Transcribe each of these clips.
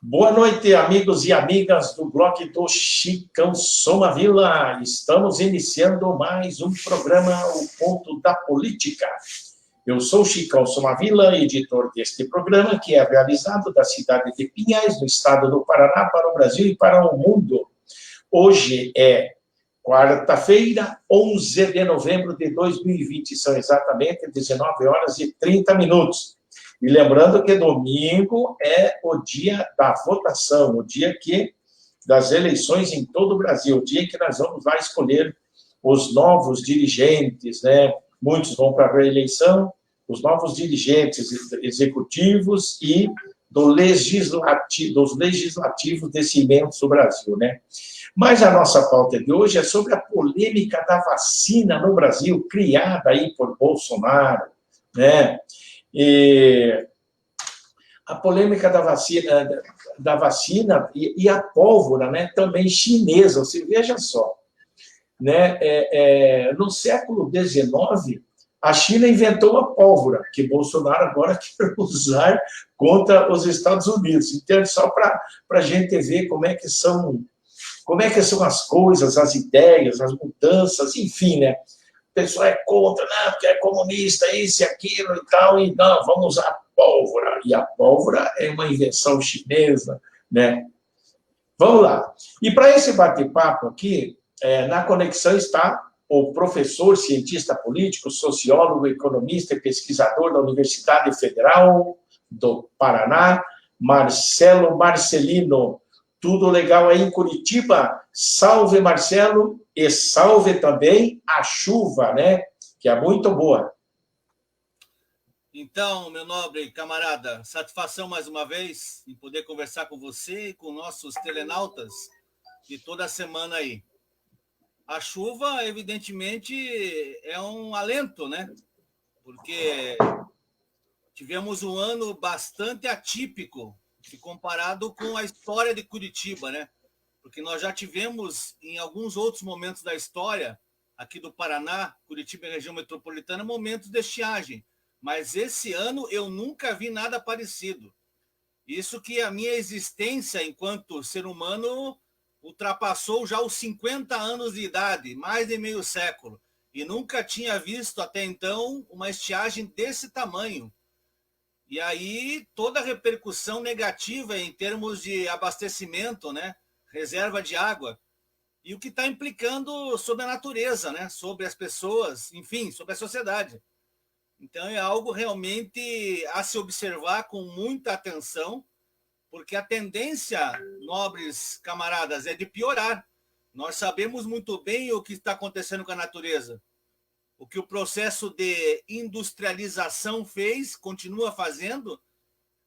Boa noite, amigos e amigas do blog do Chicão Somavila. Estamos iniciando mais um programa, O Ponto da Política. Eu sou Chicão Somavila, editor deste programa, que é realizado da cidade de Pinhais, no estado do Paraná, para o Brasil e para o mundo. Hoje é quarta-feira, 11 de novembro de 2020, são exatamente 19 horas e 30 minutos. E lembrando que domingo é o dia da votação, o dia das eleições em todo o Brasil, o dia que nós vamos lá escolher os novos dirigentes, né? Muitos vão para a reeleição, os novos dirigentes executivos e dos legislativos desse imenso Brasil, né? Mas a nossa pauta de hoje é sobre a polêmica da vacina no Brasil, criada aí por Bolsonaro, né? E a polêmica da vacina e a pólvora, né, também chinesa. Você veja só, né, no século XIX, a China inventou a pólvora, que Bolsonaro agora quer usar contra os Estados Unidos. Então, só para a gente ver como é que são as coisas, as ideias, as mudanças, enfim, né? O pessoal é contra, não, porque é comunista, isso e aquilo e tal, e não, vamos usar a pólvora. E a pólvora é uma invenção chinesa, né? Vamos lá. E para esse bate-papo aqui, na conexão está o professor, cientista político, sociólogo, economista e pesquisador da Universidade Federal do Paraná, Marcelo Marcelino. Tudo legal aí em Curitiba? Salve, Marcelo, e salve também a chuva, né? Que é muito boa. Então, meu nobre camarada, satisfação mais uma vez em poder conversar com você e com nossos telenautas de toda a semana aí. A chuva, evidentemente, é um alento, né? Porque tivemos um ano bastante atípico se comparado com a história de Curitiba, né? Porque nós já tivemos, em alguns outros momentos da história, aqui do Paraná, Curitiba e região metropolitana, momentos de estiagem. Mas esse ano eu nunca vi nada parecido. Isso que a minha existência enquanto ser humano ultrapassou já os 50 anos de idade, mais de meio século, e nunca tinha visto até então uma estiagem desse tamanho. E aí toda a repercussão negativa em termos de abastecimento, né? Reserva de água, e o que está implicando sobre a natureza, né? Sobre as pessoas, enfim, sobre a sociedade. Então é algo realmente a se observar com muita atenção, porque a tendência, nobres camaradas, é de piorar. Nós sabemos muito bem o que está acontecendo com a natureza. O que o processo de industrialização fez, continua fazendo,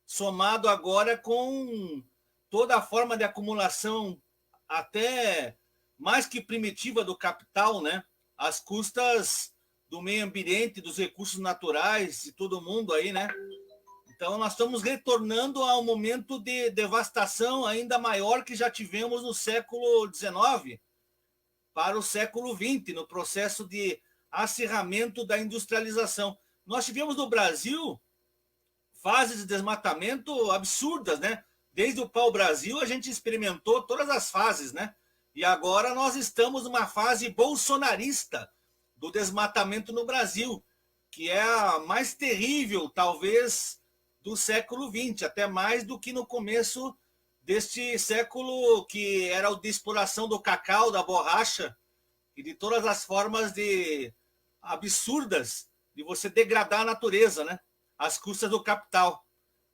somado agora com toda a forma de acumulação até mais que primitiva do capital, né? Às custas do meio ambiente, dos recursos naturais de todo mundo aí, né? Então nós estamos retornando a um momento de devastação ainda maior que já tivemos no século XIX para o século XX, no processo de acirramento da industrialização. Nós tivemos no Brasil fases de desmatamento absurdas, né? Desde o pau-brasil a gente experimentou todas as fases, né? E agora nós estamos numa fase bolsonarista do desmatamento no Brasil, que é a mais terrível, talvez, do século XX, até mais do que no começo deste século, que era o de exploração do cacau, da borracha, e de todas as formas absurdas de você degradar a natureza, né? Às custas do capital.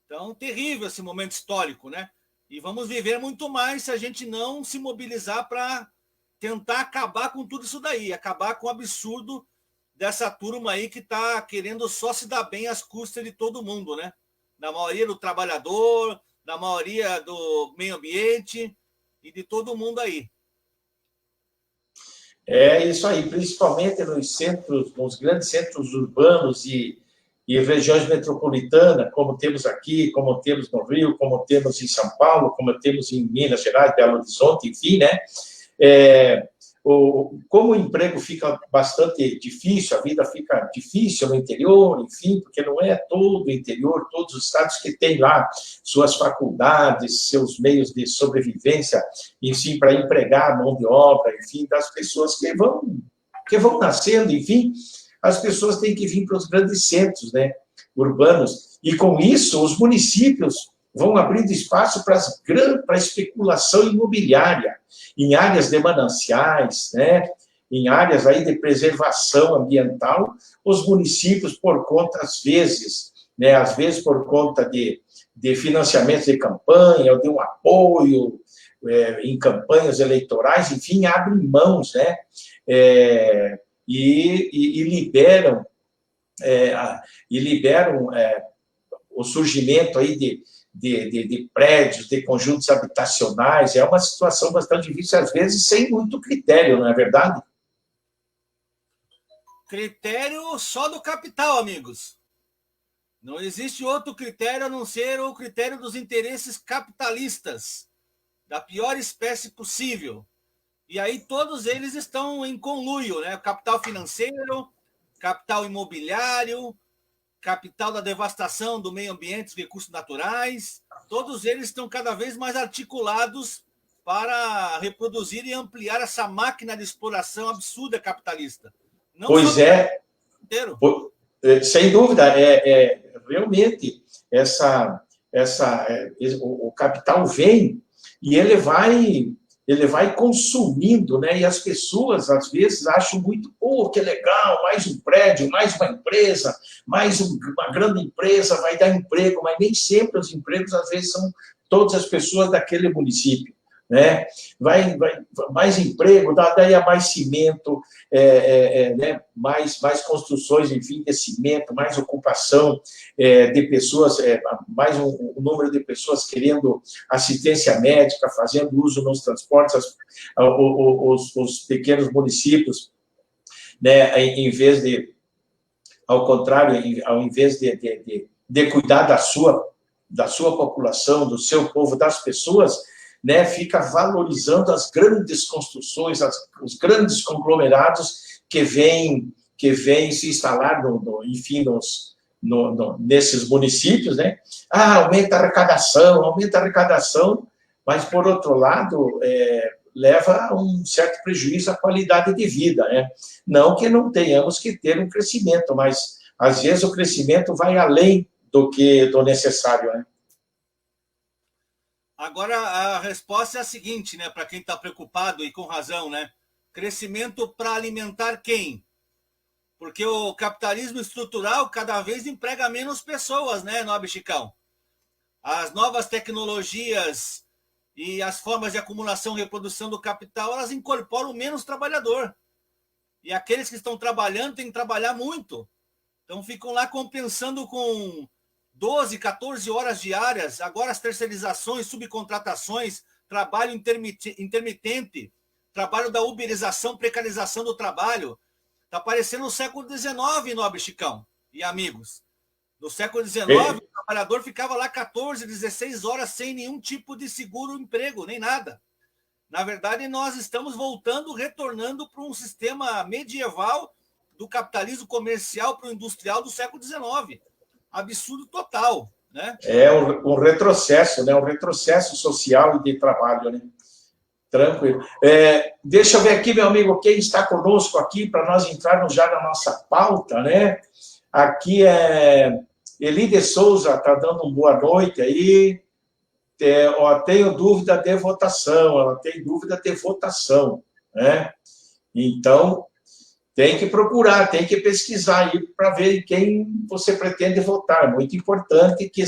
Então, terrível esse momento histórico, né? E vamos viver muito mais se a gente não se mobilizar para tentar acabar com tudo isso daí, acabar com o absurdo dessa turma aí que está querendo só se dar bem às custas de todo mundo, né? Da maioria do trabalhador, da maioria do meio ambiente e de todo mundo aí. É isso aí, principalmente nos grandes centros urbanos e regiões metropolitanas, como temos aqui, como temos no Rio, como temos em São Paulo, como temos em Minas Gerais, Belo Horizonte, enfim, né? como o emprego fica bastante difícil, a vida fica difícil no interior, enfim, porque não é todo o interior, todos os estados que têm lá suas faculdades, seus meios de sobrevivência, enfim, para empregar a mão de obra, enfim, das pessoas que vão nascendo, enfim, as pessoas têm que vir para os grandes centros, né, urbanos, e com isso os municípios vão abrindo espaço para a especulação imobiliária, em áreas de mananciais, né, em áreas aí de preservação ambiental, os municípios, por conta, às vezes por conta de financiamento de campanha, ou de um apoio em campanhas eleitorais, enfim, abrem mãos, né, e liberam o surgimento aí de prédios, de conjuntos habitacionais. É uma situação bastante difícil, às vezes, sem muito critério, não é verdade? Critério só do capital, amigos. Não existe outro critério a não ser o critério dos interesses capitalistas, da pior espécie possível. E aí todos eles estão em conluio, né? Capital financeiro, capital imobiliário, capital da devastação do meio ambiente, dos recursos naturais, todos eles estão cada vez mais articulados para reproduzir e ampliar essa máquina de exploração absurda capitalista. Não pois é, sem dúvida, realmente o capital vem e ele vai consumindo, né? E as pessoas, às vezes, acham muito, que legal, mais um prédio, mais uma empresa, uma grande empresa vai dar emprego, mas nem sempre os empregos, às vezes, são todas as pessoas daquele município, né? Vai mais emprego, daí a mais cimento, né? mais construções, enfim, de cimento, mais ocupação de pessoas, mais um número de pessoas querendo assistência médica, fazendo uso nos transportes, os pequenos municípios, né? Ao contrário, ao invés de cuidar da sua população, do seu povo, das pessoas, né, fica valorizando as grandes construções, os grandes conglomerados que vêm se instalar, enfim, nesses municípios, né? Aumenta a arrecadação, mas, por outro lado, leva a um certo prejuízo à qualidade de vida, né? Não que não tenhamos que ter um crescimento, mas, às vezes, o crescimento vai além do necessário, né? Agora, a resposta é a seguinte, né, para quem está preocupado e com razão, né? Crescimento para alimentar quem? Porque o capitalismo estrutural cada vez emprega menos pessoas, né, Nobre Chicão? As novas tecnologias e as formas de acumulação e reprodução do capital, elas incorporam menos trabalhador. E aqueles que estão trabalhando têm que trabalhar muito. Então, ficam lá compensando com 12, 14 horas diárias, agora as terceirizações, subcontratações, trabalho intermitente, trabalho da uberização, precarização do trabalho. Está parecendo o século XIX, Nobre Chicão e amigos. No século XIX, o trabalhador ficava lá 14, 16 horas sem nenhum tipo de seguro-emprego, nem nada. Na verdade, nós estamos retornando para um sistema medieval do capitalismo comercial para o industrial do século XIX. Absurdo total, né? É um retrocesso, né? Um retrocesso social e de trabalho, né? Tranquilo. Deixa eu ver aqui, meu amigo, quem está conosco aqui, para nós entrarmos já na nossa pauta, né? Aqui Eli de Souza está dando uma boa noite aí. Tenho dúvida de votação, ela tem dúvida de votação, né? Então, tem que procurar, tem que pesquisar aí para ver quem você pretende votar. Muito importante que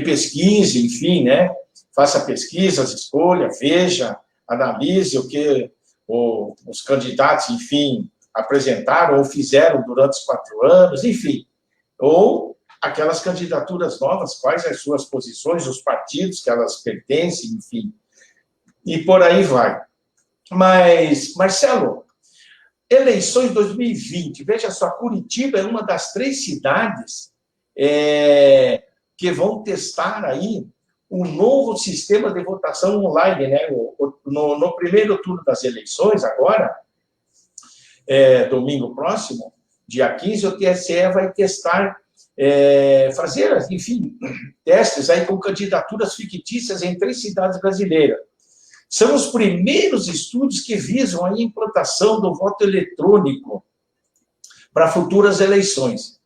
pesquise, enfim, né? Faça pesquisas, escolha, veja, analise o que os candidatos, enfim, apresentaram ou fizeram durante os 4 anos, enfim. Ou aquelas candidaturas novas, quais as suas posições, os partidos que elas pertencem, enfim. E por aí vai. Mas, Marcelo, eleições 2020, veja só, Curitiba é uma das 3 cidades que vão testar aí um novo sistema de votação online, né? No primeiro turno das eleições, agora, domingo próximo, dia 15, o TSE vai testar, fazer, enfim, testes aí com candidaturas fictícias em 3 cidades brasileiras. São os primeiros estudos que visam a implantação do voto eletrônico para futuras eleições.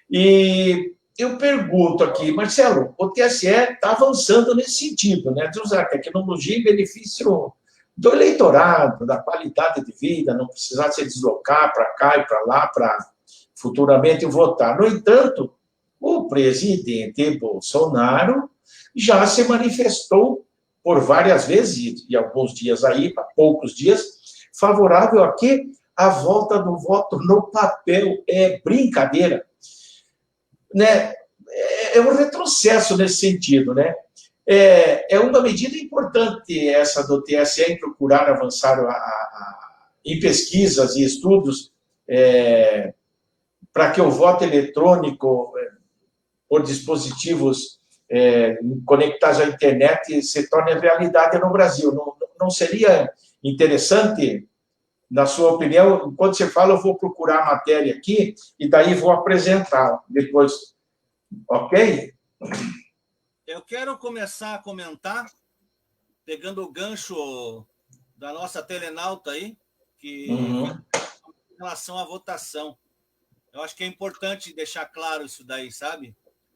E eu pergunto aqui, Marcelo, o TSE está avançando nesse sentido, né, de usar a tecnologia em benefício do eleitorado, da qualidade de vida, não precisar se deslocar para cá e para lá para futuramente votar. No entanto, o presidente Bolsonaro já se manifestou por várias vezes, e alguns dias aí, poucos dias, favorável a quê? A volta do voto no papel. É brincadeira. Né? É um retrocesso nesse sentido, né? É uma medida importante essa do TSE em procurar avançar em pesquisas e estudos para que o voto eletrônico por dispositivos conectados à internet se torne realidade no Brasil. Não seria interessante, na sua opinião? Quando você fala, eu vou procurar a matéria aqui e daí vou apresentar depois, ok? Eu quero começar a comentar, pegando o gancho da nossa telenauta aí, que em relação à votação. Eu acho que é importante deixar claro isso daí, sabe?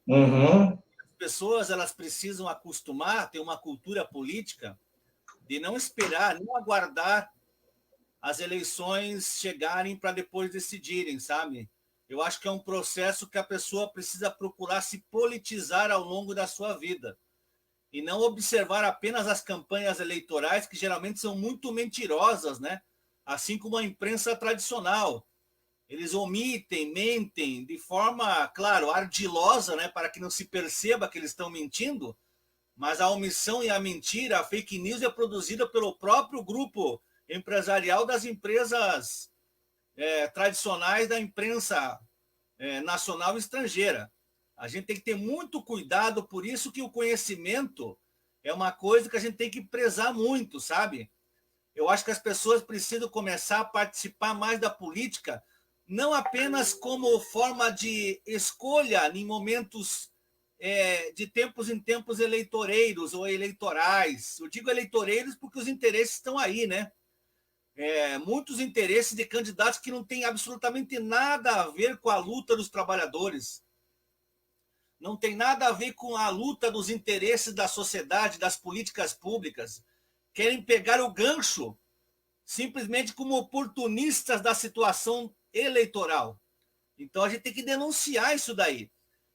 As pessoas, elas precisam acostumar, ter uma cultura política de não esperar, não aguardar as eleições chegarem para depois decidirem, sabe? Eu acho que é um processo que a pessoa precisa procurar se politizar ao longo da sua vida e não observar apenas as campanhas eleitorais, que geralmente são muito mentirosas, né? Assim como a imprensa tradicional. Eles omitem, mentem de forma, claro, ardilosa, né, para que não se perceba que eles estão mentindo, mas a omissão e a mentira, a fake news é produzida pelo próprio grupo empresarial das empresas tradicionais da imprensa nacional e estrangeira. A gente tem que ter muito cuidado, por isso que o conhecimento é uma coisa que a gente tem que prezar muito, sabe? Eu acho que as pessoas precisam começar a participar mais da política, não apenas como forma de escolha em momentos de tempos em tempos eleitoreiros ou eleitorais. Eu digo eleitoreiros porque os interesses estão aí, né? Muitos interesses de candidatos que não têm absolutamente nada a ver com a luta dos trabalhadores. Não tem nada a ver com a luta dos interesses da sociedade, das políticas públicas. Querem pegar o gancho simplesmente como oportunistas da situação eleitoral. Então a gente tem que denunciar isso daí.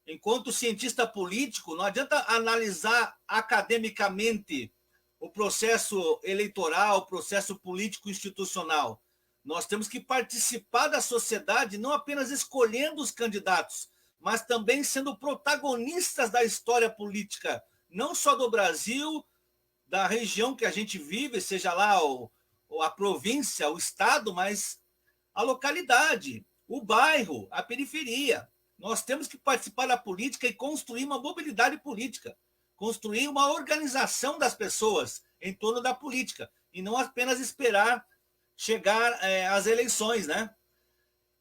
Enquanto cientista político, não adianta analisar academicamente o processo eleitoral, o processo político institucional. Nós temos que participar da sociedade, não apenas escolhendo os candidatos, mas também sendo protagonistas da história política, não só do Brasil, da região que a gente vive, seja lá a província, o estado, mas a localidade, o bairro, a periferia. Nós temos que participar da política e construir uma mobilidade política, construir uma organização das pessoas em torno da política, e não apenas esperar chegar às eleições, né?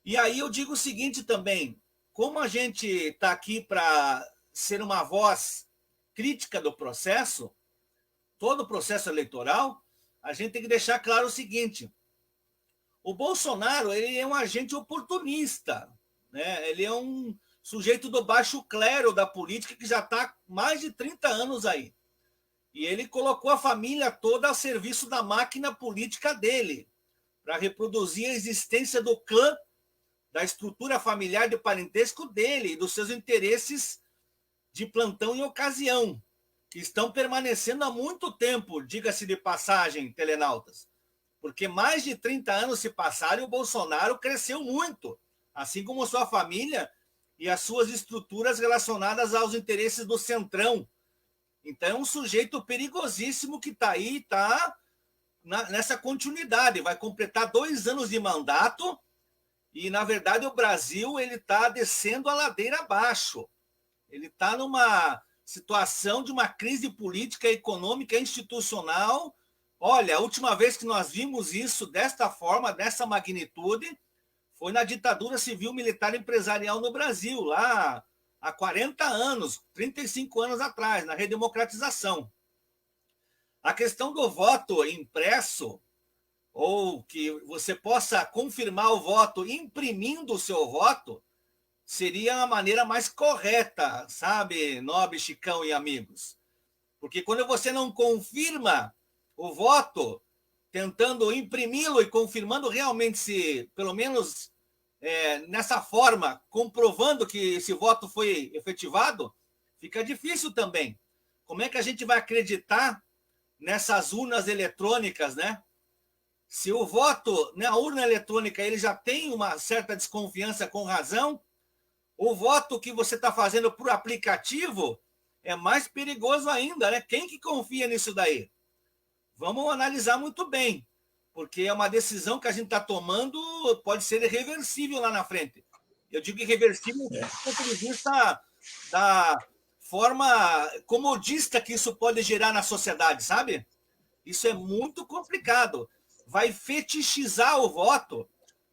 E aí eu digo o seguinte também, como a gente está aqui para ser uma voz crítica do processo, todo o processo eleitoral, a gente tem que deixar claro o seguinte: o Bolsonaro, ele é um agente oportunista, né? Ele é um sujeito do baixo clero da política que já está há mais de 30 anos aí. E ele colocou a família toda a serviço da máquina política dele, para reproduzir a existência do clã, da estrutura familiar de parentesco dele e dos seus interesses de plantão e ocasião, que estão permanecendo há muito tempo, diga-se de passagem, telenautas. Porque mais de 30 anos se passaram e o Bolsonaro cresceu muito, assim como sua família e as suas estruturas relacionadas aos interesses do Centrão. Então é um sujeito perigosíssimo que está aí, está nessa continuidade. Vai completar 2 anos de mandato e, na verdade, o Brasil está descendo a ladeira abaixo. Ele está situação de uma crise política, econômica, institucional. Olha, a última vez que nós vimos isso desta forma, dessa magnitude, foi na ditadura civil-militar empresarial no Brasil, lá há 40 anos, 35 anos atrás, na redemocratização. A questão do voto impresso, ou que você possa confirmar o voto imprimindo o seu voto, seria a maneira mais correta, sabe, Nobre, Chicão e amigos? Porque quando você não confirma o voto, tentando imprimi-lo e confirmando realmente se, pelo menos nessa forma, comprovando que esse voto foi efetivado, fica difícil também. Como é que a gente vai acreditar nessas urnas eletrônicas, né? Se o voto na urna eletrônica ele já tem uma certa desconfiança com razão, o voto que você está fazendo por aplicativo é mais perigoso ainda, né? Quem que confia nisso daí? Vamos analisar muito bem, porque é uma decisão que a gente está tomando, pode ser irreversível lá na frente. Eu digo irreversível do ponto de vista da forma comodista que isso pode gerar na sociedade, sabe? Isso é muito complicado. Vai fetichizar o voto,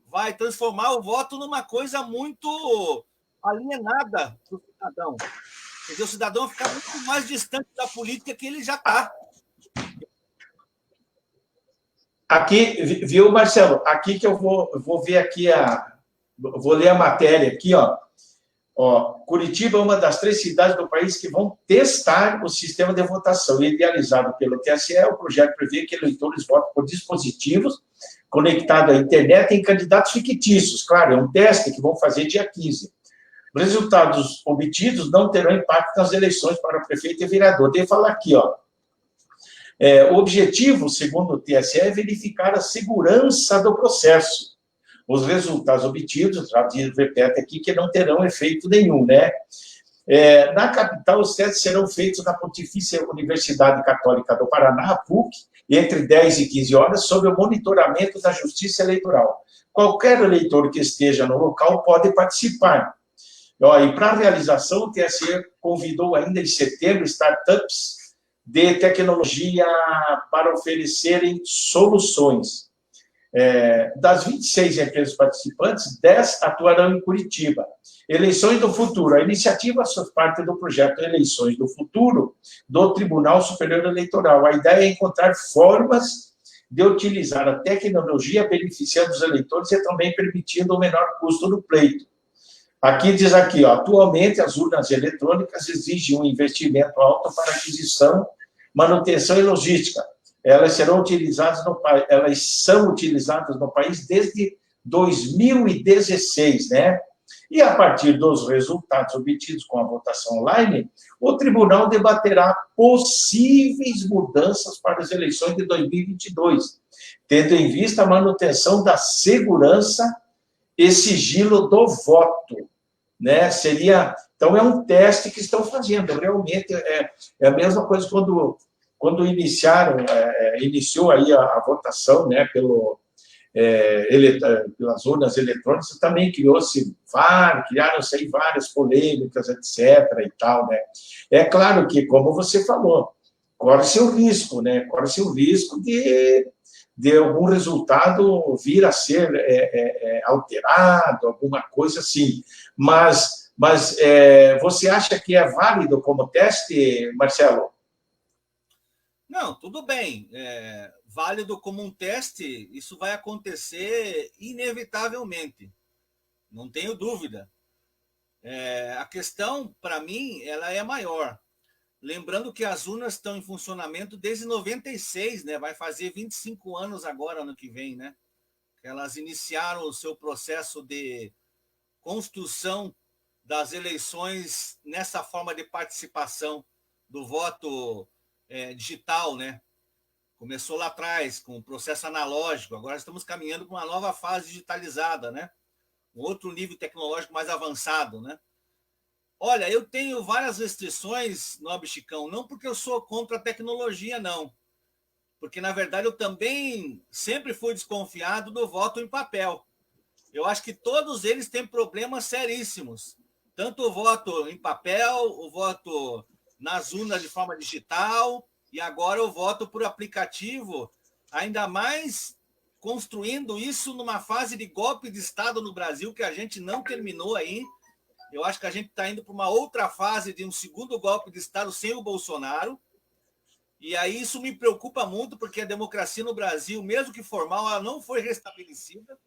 vai transformar o voto numa coisa muito alienada do cidadão. Quer dizer, o cidadão vai ficar muito mais distante da política que ele já está. Aqui, viu, Marcelo? Aqui que eu vou ver aqui vou ler a matéria aqui, ó. Curitiba é uma das 3 cidades do país que vão testar o sistema de votação. Idealizado pelo TSE, o projeto prevê que eleitores votem por dispositivos conectados à internet em candidatos fictícios. Claro, é um teste que vão fazer dia 15. Os resultados obtidos não terão impacto nas eleições para prefeito e vereador. Tem que falar aqui, ó. O objetivo, segundo o TSE, é verificar a segurança do processo. Os resultados obtidos, já repete aqui, que não terão efeito nenhum, né? Na capital, os testes serão feitos na Pontifícia Universidade Católica do Paraná, a PUC, entre 10 e 15 horas, sob o monitoramento da Justiça Eleitoral. Qualquer eleitor que esteja no local pode participar. E para a realização, o TSE convidou ainda em setembro startups de tecnologia para oferecerem soluções. Das 26 empresas participantes, 10 atuarão em Curitiba. Eleições do Futuro. A iniciativa faz parte do projeto Eleições do Futuro do Tribunal Superior Eleitoral. A ideia é encontrar formas de utilizar a tecnologia beneficiando os eleitores e também permitindo o menor custo do pleito. Aqui diz aqui, ó, atualmente as urnas eletrônicas exigem um investimento alto para aquisição, manutenção e logística. Elas são utilizadas no país desde 2016, né? E a partir dos resultados obtidos com a votação online, o tribunal debaterá possíveis mudanças para as eleições de 2022, tendo em vista a manutenção da segurança e sigilo do voto, né? Então, é um teste que estão fazendo, realmente é a mesma coisa quando iniciou aí a votação, né, pelas urnas eletrônicas, também criaram-se aí várias polêmicas, etc. e tal, né? É claro que, como você falou, corre-se o risco, né? Corre-se o risco de algum resultado vir a ser alterado, alguma coisa assim. Mas você acha que é válido como teste, Marcelo? Não, tudo bem. Válido como um teste, isso vai acontecer inevitavelmente. Não tenho dúvida. A questão, para mim, ela é maior. Lembrando que as urnas estão em funcionamento desde 96, né? Vai fazer 25 anos agora, ano que vem, né? Elas iniciaram o seu processo de construção das eleições nessa forma de participação do voto digital, né? Começou lá atrás com o processo analógico, agora estamos caminhando para uma nova fase digitalizada, né? Um outro nível tecnológico mais avançado, né? Olha, eu tenho várias restrições, Nobre Chicão, não porque eu sou contra a tecnologia, não. Porque, na verdade, eu também sempre fui desconfiado do voto em papel. Eu acho que todos eles têm problemas seríssimos. Tanto o voto em papel, o voto nas urnas de forma digital, e agora eu voto por aplicativo, ainda mais construindo isso numa fase de golpe de Estado no Brasil, que a gente não terminou aí. Eu acho que a gente está indo para uma outra fase de um segundo golpe de Estado sem o Bolsonaro. E aí isso me preocupa muito, porque a democracia no Brasil, mesmo que formal, ela não foi restabelecida.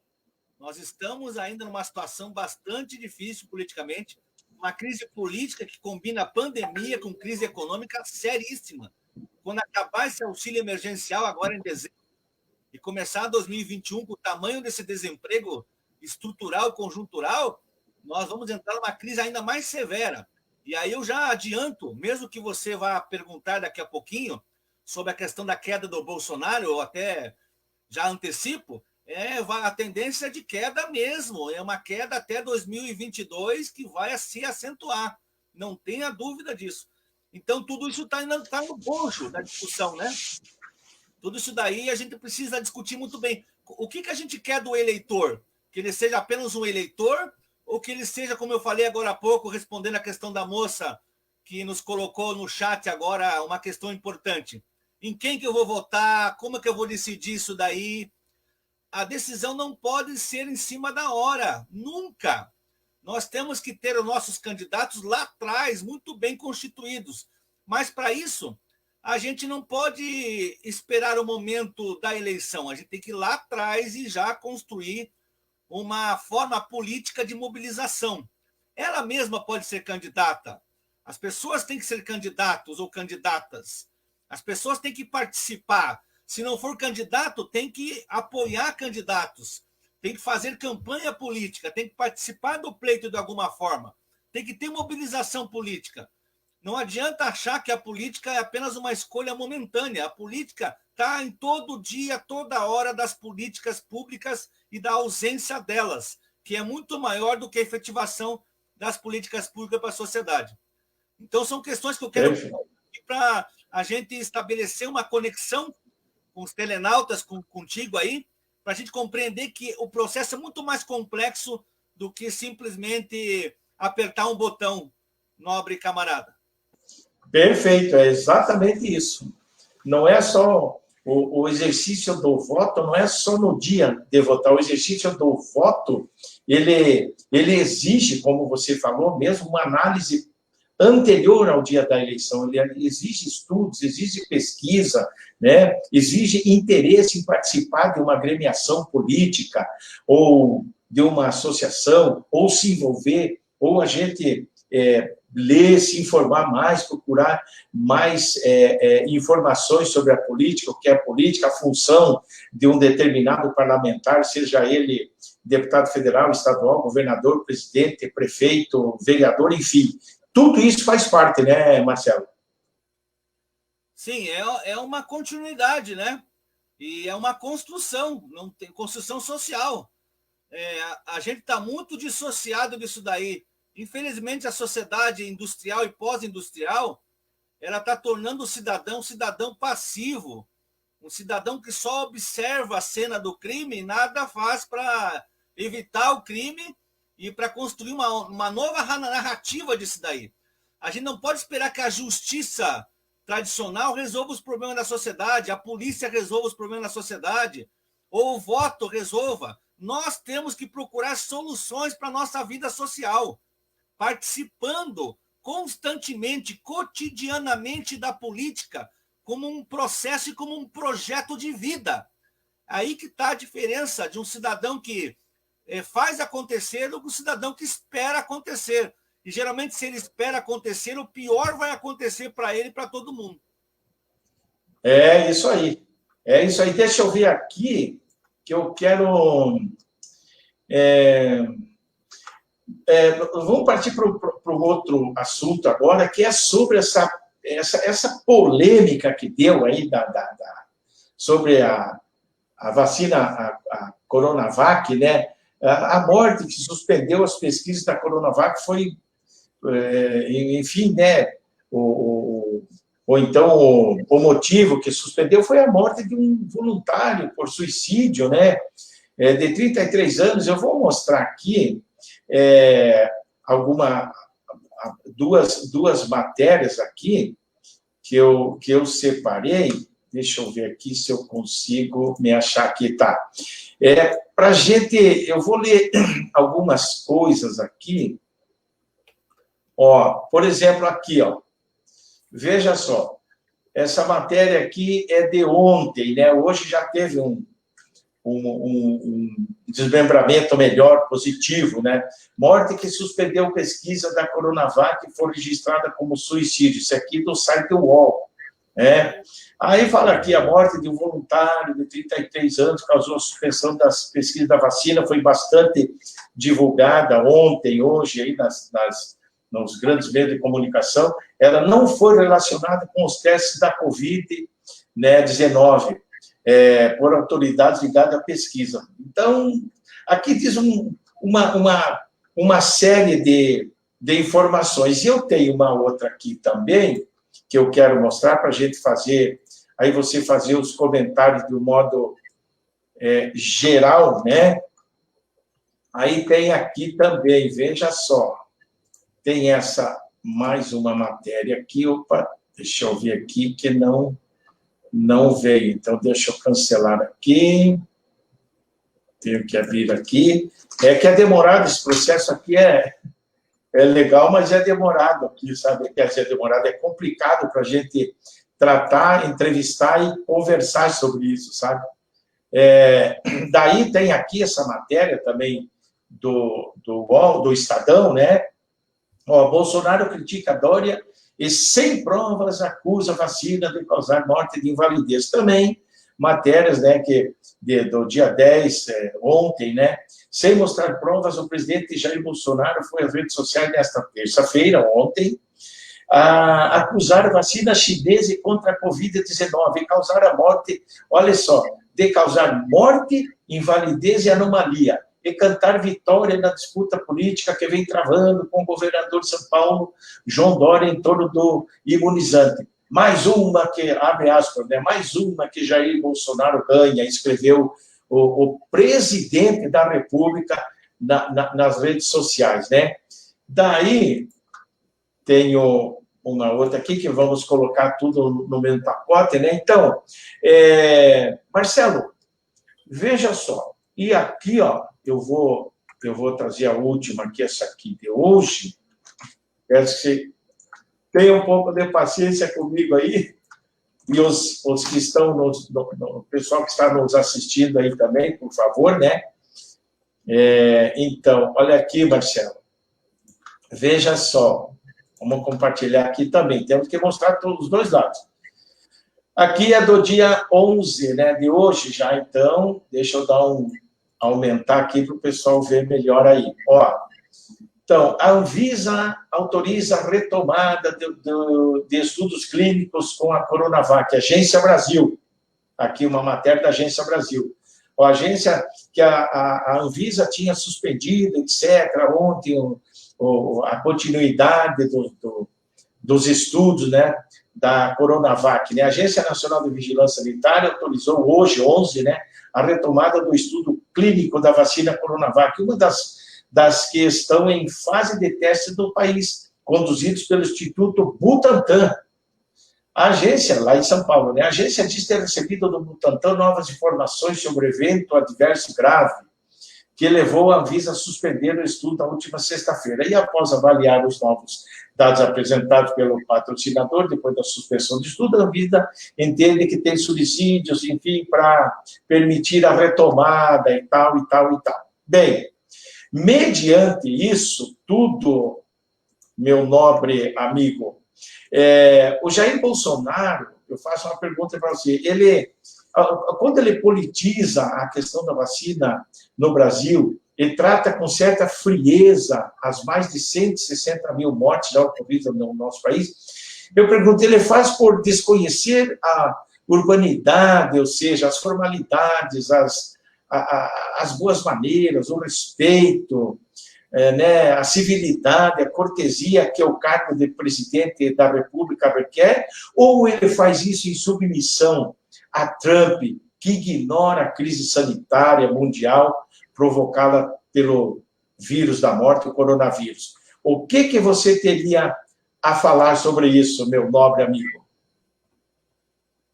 Nós estamos ainda numa situação bastante difícil politicamente, uma crise política que combina pandemia com crise econômica seríssima. Quando acabar esse auxílio emergencial agora em dezembro e começar 2021 com o tamanho desse desemprego estrutural e conjuntural, nós vamos entrar numa crise ainda mais severa. E aí eu já adianto, mesmo que você vá perguntar daqui a pouquinho sobre a questão da queda do Bolsonaro, ou até já antecipo, a tendência de queda mesmo, é uma queda até 2022 que vai se acentuar, não tenha dúvida disso. Então, tudo isso está no bojo da discussão, né? Tudo isso daí a gente precisa discutir muito bem. O que a gente quer do eleitor? Que ele seja apenas um eleitor ou que ele seja, como eu falei agora há pouco, respondendo a questão da moça que nos colocou no chat agora uma questão importante. Em quem que eu vou votar? Como é que eu vou decidir isso daí? A decisão não pode ser em cima da hora, nunca. Nós temos que ter os nossos candidatos lá atrás, muito bem constituídos. Mas, para isso, a gente não pode esperar o momento da eleição. A gente tem que ir lá atrás e já construir uma forma política de mobilização. Ela mesma pode ser candidata. As pessoas têm que ser candidatos ou candidatas. As pessoas têm que participar. Se não for candidato, tem que apoiar candidatos. Tem que fazer campanha política. Tem que participar do pleito de alguma forma. Tem que ter mobilização política. Não adianta achar que a política é apenas uma escolha momentânea. A política está em todo dia, toda hora das políticas públicas e da ausência delas, que é muito maior do que a efetivação das políticas públicas para a sociedade. Então, são questões que eu quero para a gente estabelecer uma conexão com os telenautas, contigo aí, para a gente compreender que o processo é muito mais complexo do que simplesmente apertar um botão, nobre camarada. Perfeito, é exatamente isso. Não é só o exercício do voto, não é só no dia de votar. O exercício do voto, ele exige, como você falou mesmo, uma análise anterior ao dia da eleição. Ele exige estudos, exige pesquisa, né? Exige interesse em participar de uma agremiação política, ou de uma associação, ou se envolver, ou a gente ler, se informar mais, procurar mais informações sobre a política, o que é a política, a função de um determinado parlamentar, seja ele deputado federal, estadual, governador, presidente, prefeito, vereador, enfim. Tudo isso faz parte, né, Marcelo? Sim, é uma continuidade, né? E é uma construção, não tem construção social. A gente está muito dissociado disso daí. Infelizmente, a sociedade industrial e pós-industrial, ela está tornando o cidadão um cidadão passivo, um cidadão que só observa a cena do crime e nada faz para evitar o crime e para construir uma nova narrativa disso daí. A gente não pode esperar que a justiça tradicional resolva os problemas da sociedade, a polícia resolva os problemas da sociedade, ou o voto resolva. Nós temos que procurar soluções para a nossa vida social, participando constantemente, cotidianamente da política, como um processo e como um projeto de vida. Aí que está a diferença de um cidadão que faz acontecer do que um cidadão que espera acontecer. E, geralmente, se ele espera acontecer, o pior vai acontecer para ele e para todo mundo. É isso aí. É isso aí. Deixa eu ver aqui, que eu quero... vamos partir para o outro assunto agora, que é sobre essa polêmica que deu aí sobre a vacina, a Coronavac, né? A morte que suspendeu as pesquisas da Coronavac foi, enfim, né? Ou então o motivo que suspendeu foi a morte de um voluntário por suicídio, né? De 33 anos. Eu vou mostrar aqui duas matérias aqui que eu separei. Deixa eu ver aqui se eu consigo me achar aqui, tá? Para a gente, eu vou ler algumas coisas aqui. Ó, por exemplo, aqui, ó. Veja só, essa matéria aqui é de ontem, né? Hoje já teve um desmembramento melhor, positivo, né? Morte que suspendeu pesquisa da Coronavac foi registrada como suicídio. Isso aqui do site do UOL, né? Aí fala aqui, a morte de um voluntário de 33 anos causou a suspensão das pesquisas da vacina, foi bastante divulgada ontem, hoje, aí nos grandes meios de comunicação. Ela não foi relacionada com os testes da Covid-19, por autoridades ligadas à pesquisa. Então, aqui diz uma série de informações. E eu tenho uma outra aqui também, que eu quero mostrar para a gente fazer, aí você fazer os comentários de um modo geral, né? Aí tem aqui também, veja só, tem mais uma matéria aqui, opa, deixa eu ver aqui, que não veio, então deixa eu cancelar aqui, tenho que abrir aqui, que é demorado, esse processo aqui é legal, mas é demorado aqui, sabe? Quer dizer, demorado, é complicado para a gente tratar, entrevistar e conversar sobre isso, sabe? Daí tem aqui essa matéria também do UOL, do Estadão, né? Ó, Bolsonaro critica Dória e, sem provas, acusa a vacina de causar morte de invalidez. Também matérias, né, do dia 10, ontem, né? Sem mostrar provas, o presidente Jair Bolsonaro foi às redes sociais nesta terça-feira, ontem, a acusar a vacina chinesa contra a Covid-19 e causar a morte, olha só, de causar morte, invalidez e anomalia, e cantar vitória na disputa política que vem travando com o governador de São Paulo, João Dória, em torno do imunizante. Mais uma que, abre aspas, né, mais uma que Jair Bolsonaro ganha, escreveu o presidente da República nas redes sociais, né? Daí, tenho uma outra aqui, que vamos colocar tudo no mesmo pacote, né? Então, Marcelo, veja só, e aqui, ó, eu vou trazer a última aqui, essa aqui de hoje. Quero que você tenha um pouco de paciência comigo aí, e os que estão, o pessoal que está nos assistindo aí também, por favor, né? Então, olha aqui, Marcelo, veja só, vamos compartilhar aqui também, temos que mostrar todos os dois lados. Aqui é do dia 11, né, de hoje já, então, deixa eu aumentar aqui para o pessoal ver melhor aí. Ó, então, a Anvisa autoriza a retomada de estudos clínicos com a Coronavac, Agência Brasil. Aqui uma matéria da Agência Brasil. A agência que a Anvisa tinha suspendido, etc., ontem, a continuidade dos estudos, né, da Coronavac, né? A Agência Nacional de Vigilância Sanitária autorizou hoje, 11, né, a retomada do estudo clínico da vacina Coronavac, uma das que estão em fase de teste do país, conduzidos pelo Instituto Butantan. A agência, lá em São Paulo, né? A agência diz ter recebido do Butantan novas informações sobre o evento adverso grave, que levou a Anvisa a suspender o estudo na última sexta-feira. E após avaliar os novos dados apresentados pelo patrocinador, depois da suspensão do estudo, a Anvisa entende que tem subsídios, enfim, para permitir a retomada e tal, e tal, e tal. Bem, mediante isso tudo, meu nobre amigo, o Jair Bolsonaro, eu faço uma pergunta para você, quando ele politiza a questão da vacina no Brasil, ele trata com certa frieza as mais de 160 mil mortes já ocorridas no nosso país. Eu pergunto, ele faz por desconhecer a urbanidade, ou seja, as formalidades, as boas maneiras, o respeito, né, a civilidade, a cortesia que o cargo de presidente da República requer, ou ele faz isso em submissão a Trump, que ignora a crise sanitária mundial provocada pelo vírus da morte, o coronavírus? O que você teria a falar sobre isso, meu nobre amigo?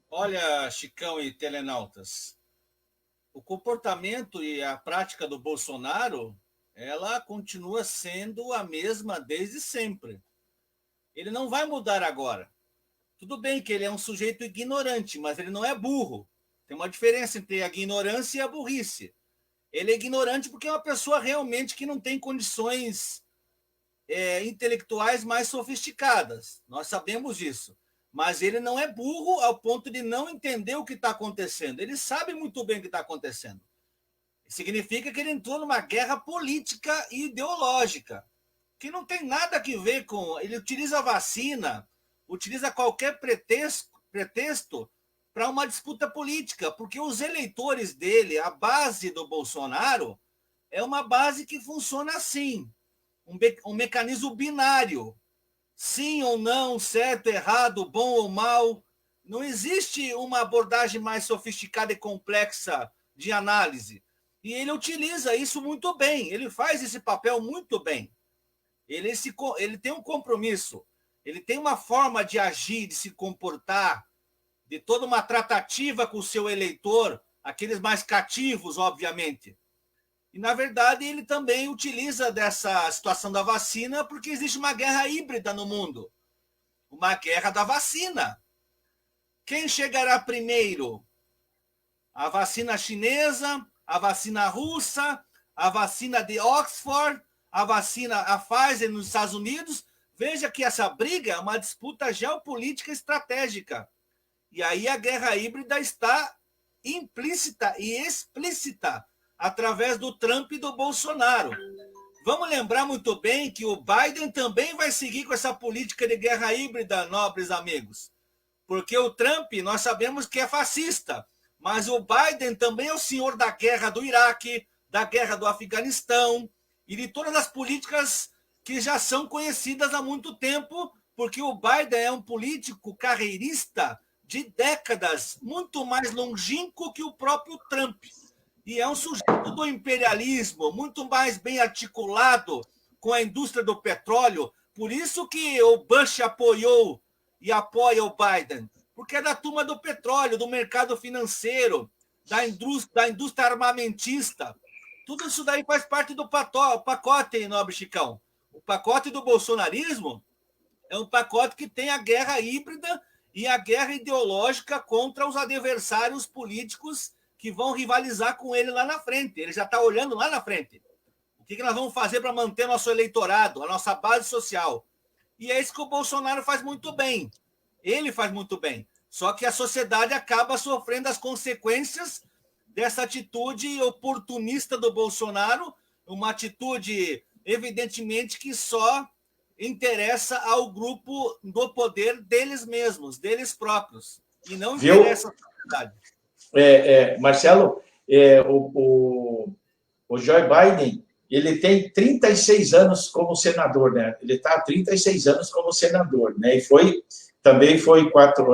Olha, Chicão e telenautas, o comportamento e a prática do Bolsonaro, ela continua sendo a mesma desde sempre. Ele não vai mudar agora. Tudo bem que ele é um sujeito ignorante, mas ele não é burro. Tem uma diferença entre a ignorância e a burrice. Ele é ignorante porque é uma pessoa realmente que não tem condições intelectuais mais sofisticadas. Nós sabemos disso. Mas ele não é burro ao ponto de não entender o que está acontecendo. Ele sabe muito bem o que está acontecendo. Significa que ele entrou numa guerra política e ideológica, que não tem nada a ver com... Ele utiliza a vacina, utiliza qualquer pretexto para uma disputa política, porque os eleitores dele, a base do Bolsonaro, é uma base que funciona assim, um mecanismo binário. Sim ou não, certo, errado, bom ou mal. Não existe uma abordagem mais sofisticada e complexa de análise. E ele utiliza isso muito bem, ele faz esse papel muito bem. Ele tem um compromisso, ele tem uma forma de agir, de se comportar, de toda uma tratativa com o seu eleitor, aqueles mais cativos, obviamente. E, na verdade, ele também utiliza dessa situação da vacina porque existe uma guerra híbrida no mundo. Uma guerra da vacina. Quem chegará primeiro? A vacina chinesa, a vacina russa, a vacina de Oxford, a Pfizer nos Estados Unidos. Veja que essa briga é uma disputa geopolítica estratégica. E aí a guerra híbrida está implícita e explícita através do Trump e do Bolsonaro. Vamos lembrar muito bem que o Biden também vai seguir com essa política de guerra híbrida, nobres amigos. Porque o Trump, nós sabemos que é fascista, mas o Biden também é o senhor da guerra do Iraque, da guerra do Afeganistão e de todas as políticas que já são conhecidas há muito tempo, porque o Biden é um político carreirista de décadas, muito mais longínquo que o próprio Trump. E é um sujeito do imperialismo, muito mais bem articulado com a indústria do petróleo. Por isso que o Bush apoiou e apoia o Biden, porque é da turma do petróleo, do mercado financeiro, da indústria armamentista. Tudo isso daí faz parte do pacote, nobre Chicão. O pacote do bolsonarismo é um pacote que tem a guerra híbrida e a guerra ideológica contra os adversários políticos que vão rivalizar com ele lá na frente. Ele já está olhando lá na frente. O que nós vamos fazer para manter nosso eleitorado, a nossa base social? E é isso que o Bolsonaro faz muito bem. Ele faz muito bem. Só que a sociedade acaba sofrendo as consequências dessa atitude oportunista do Bolsonaro, uma atitude, evidentemente, que só interessa ao grupo do poder deles mesmos, deles próprios, e não interessa à sociedade. Marcelo, o Joe Biden, ele tem 36 anos como senador, né? Ele está há 36 anos como senador, né? E também foi 8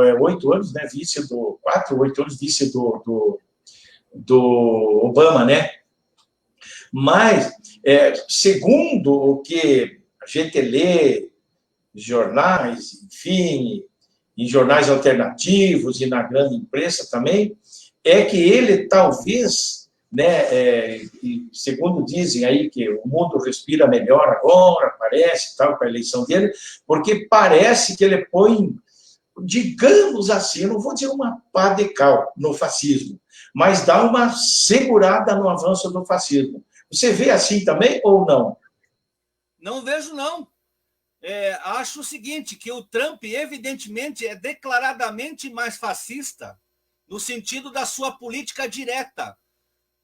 anos, né? 8 anos vice do Obama, né? Mas, segundo o que a gente lê, jornais, enfim, em jornais alternativos e na grande imprensa também, é que ele talvez, né, segundo dizem aí que o mundo respira melhor agora, parece, tal, com a eleição dele, porque parece que ele põe, digamos assim, não vou dizer uma pá de cal no fascismo, mas dá uma segurada no avanço do fascismo. Você vê assim também ou não? Não vejo, não. Acho o seguinte, que o Trump, evidentemente, é declaradamente mais fascista no sentido da sua política direta.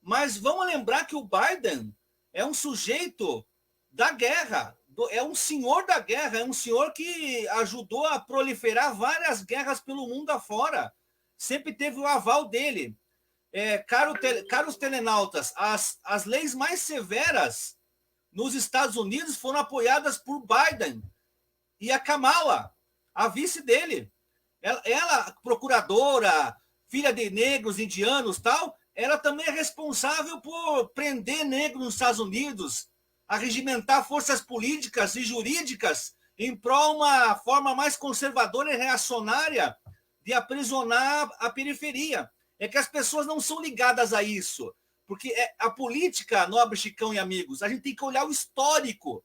Mas vamos lembrar que o Biden é um sujeito da guerra, é um senhor da guerra, é um senhor que ajudou a proliferar várias guerras pelo mundo afora. Sempre teve o aval dele. Caros telenautas, as leis mais severas nos Estados Unidos foram apoiadas por Biden e a Kamala, a vice dele. Ela, procuradora, filha de negros, indianos, tal, ela também é responsável por prender negros nos Estados Unidos, regimentar forças políticas e jurídicas em prol de uma forma mais conservadora e reacionária de aprisionar a periferia. É que as pessoas não são ligadas a isso. Porque a política, nobre Chicão e amigos, a gente tem que olhar o histórico.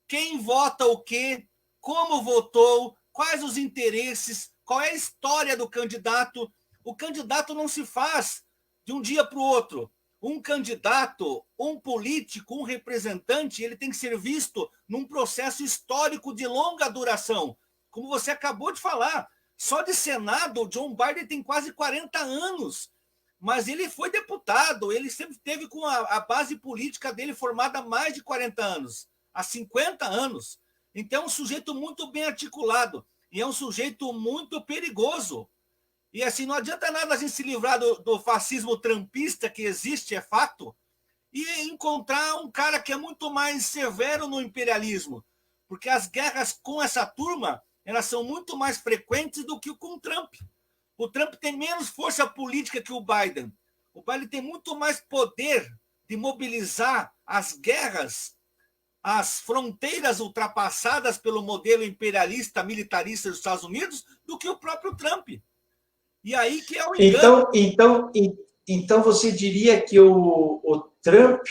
Quem vota o quê, como votou, quais os interesses, qual é a história do candidato. O candidato não se faz de um dia para o outro. Um candidato, um político, um representante, ele tem que ser visto num processo histórico de longa duração. Como você acabou de falar, só de Senado, o John Biden tem quase 40 anos, mas ele foi deputado, ele sempre teve com a base política dele formada há mais de 40 anos, há 50 anos. Então é um sujeito muito bem articulado e é um sujeito muito perigoso. E assim, não adianta nada a gente se livrar do fascismo trampista que existe, é fato, e encontrar um cara que é muito mais severo no imperialismo, porque as guerras com essa turma, elas são muito mais frequentes do que com o Trump. O Trump tem menos força política que o Biden. O Biden tem muito mais poder de mobilizar as guerras, as fronteiras ultrapassadas pelo modelo imperialista, militarista dos Estados Unidos, do que o próprio Trump. E aí que é o engano. Então você diria que o Trump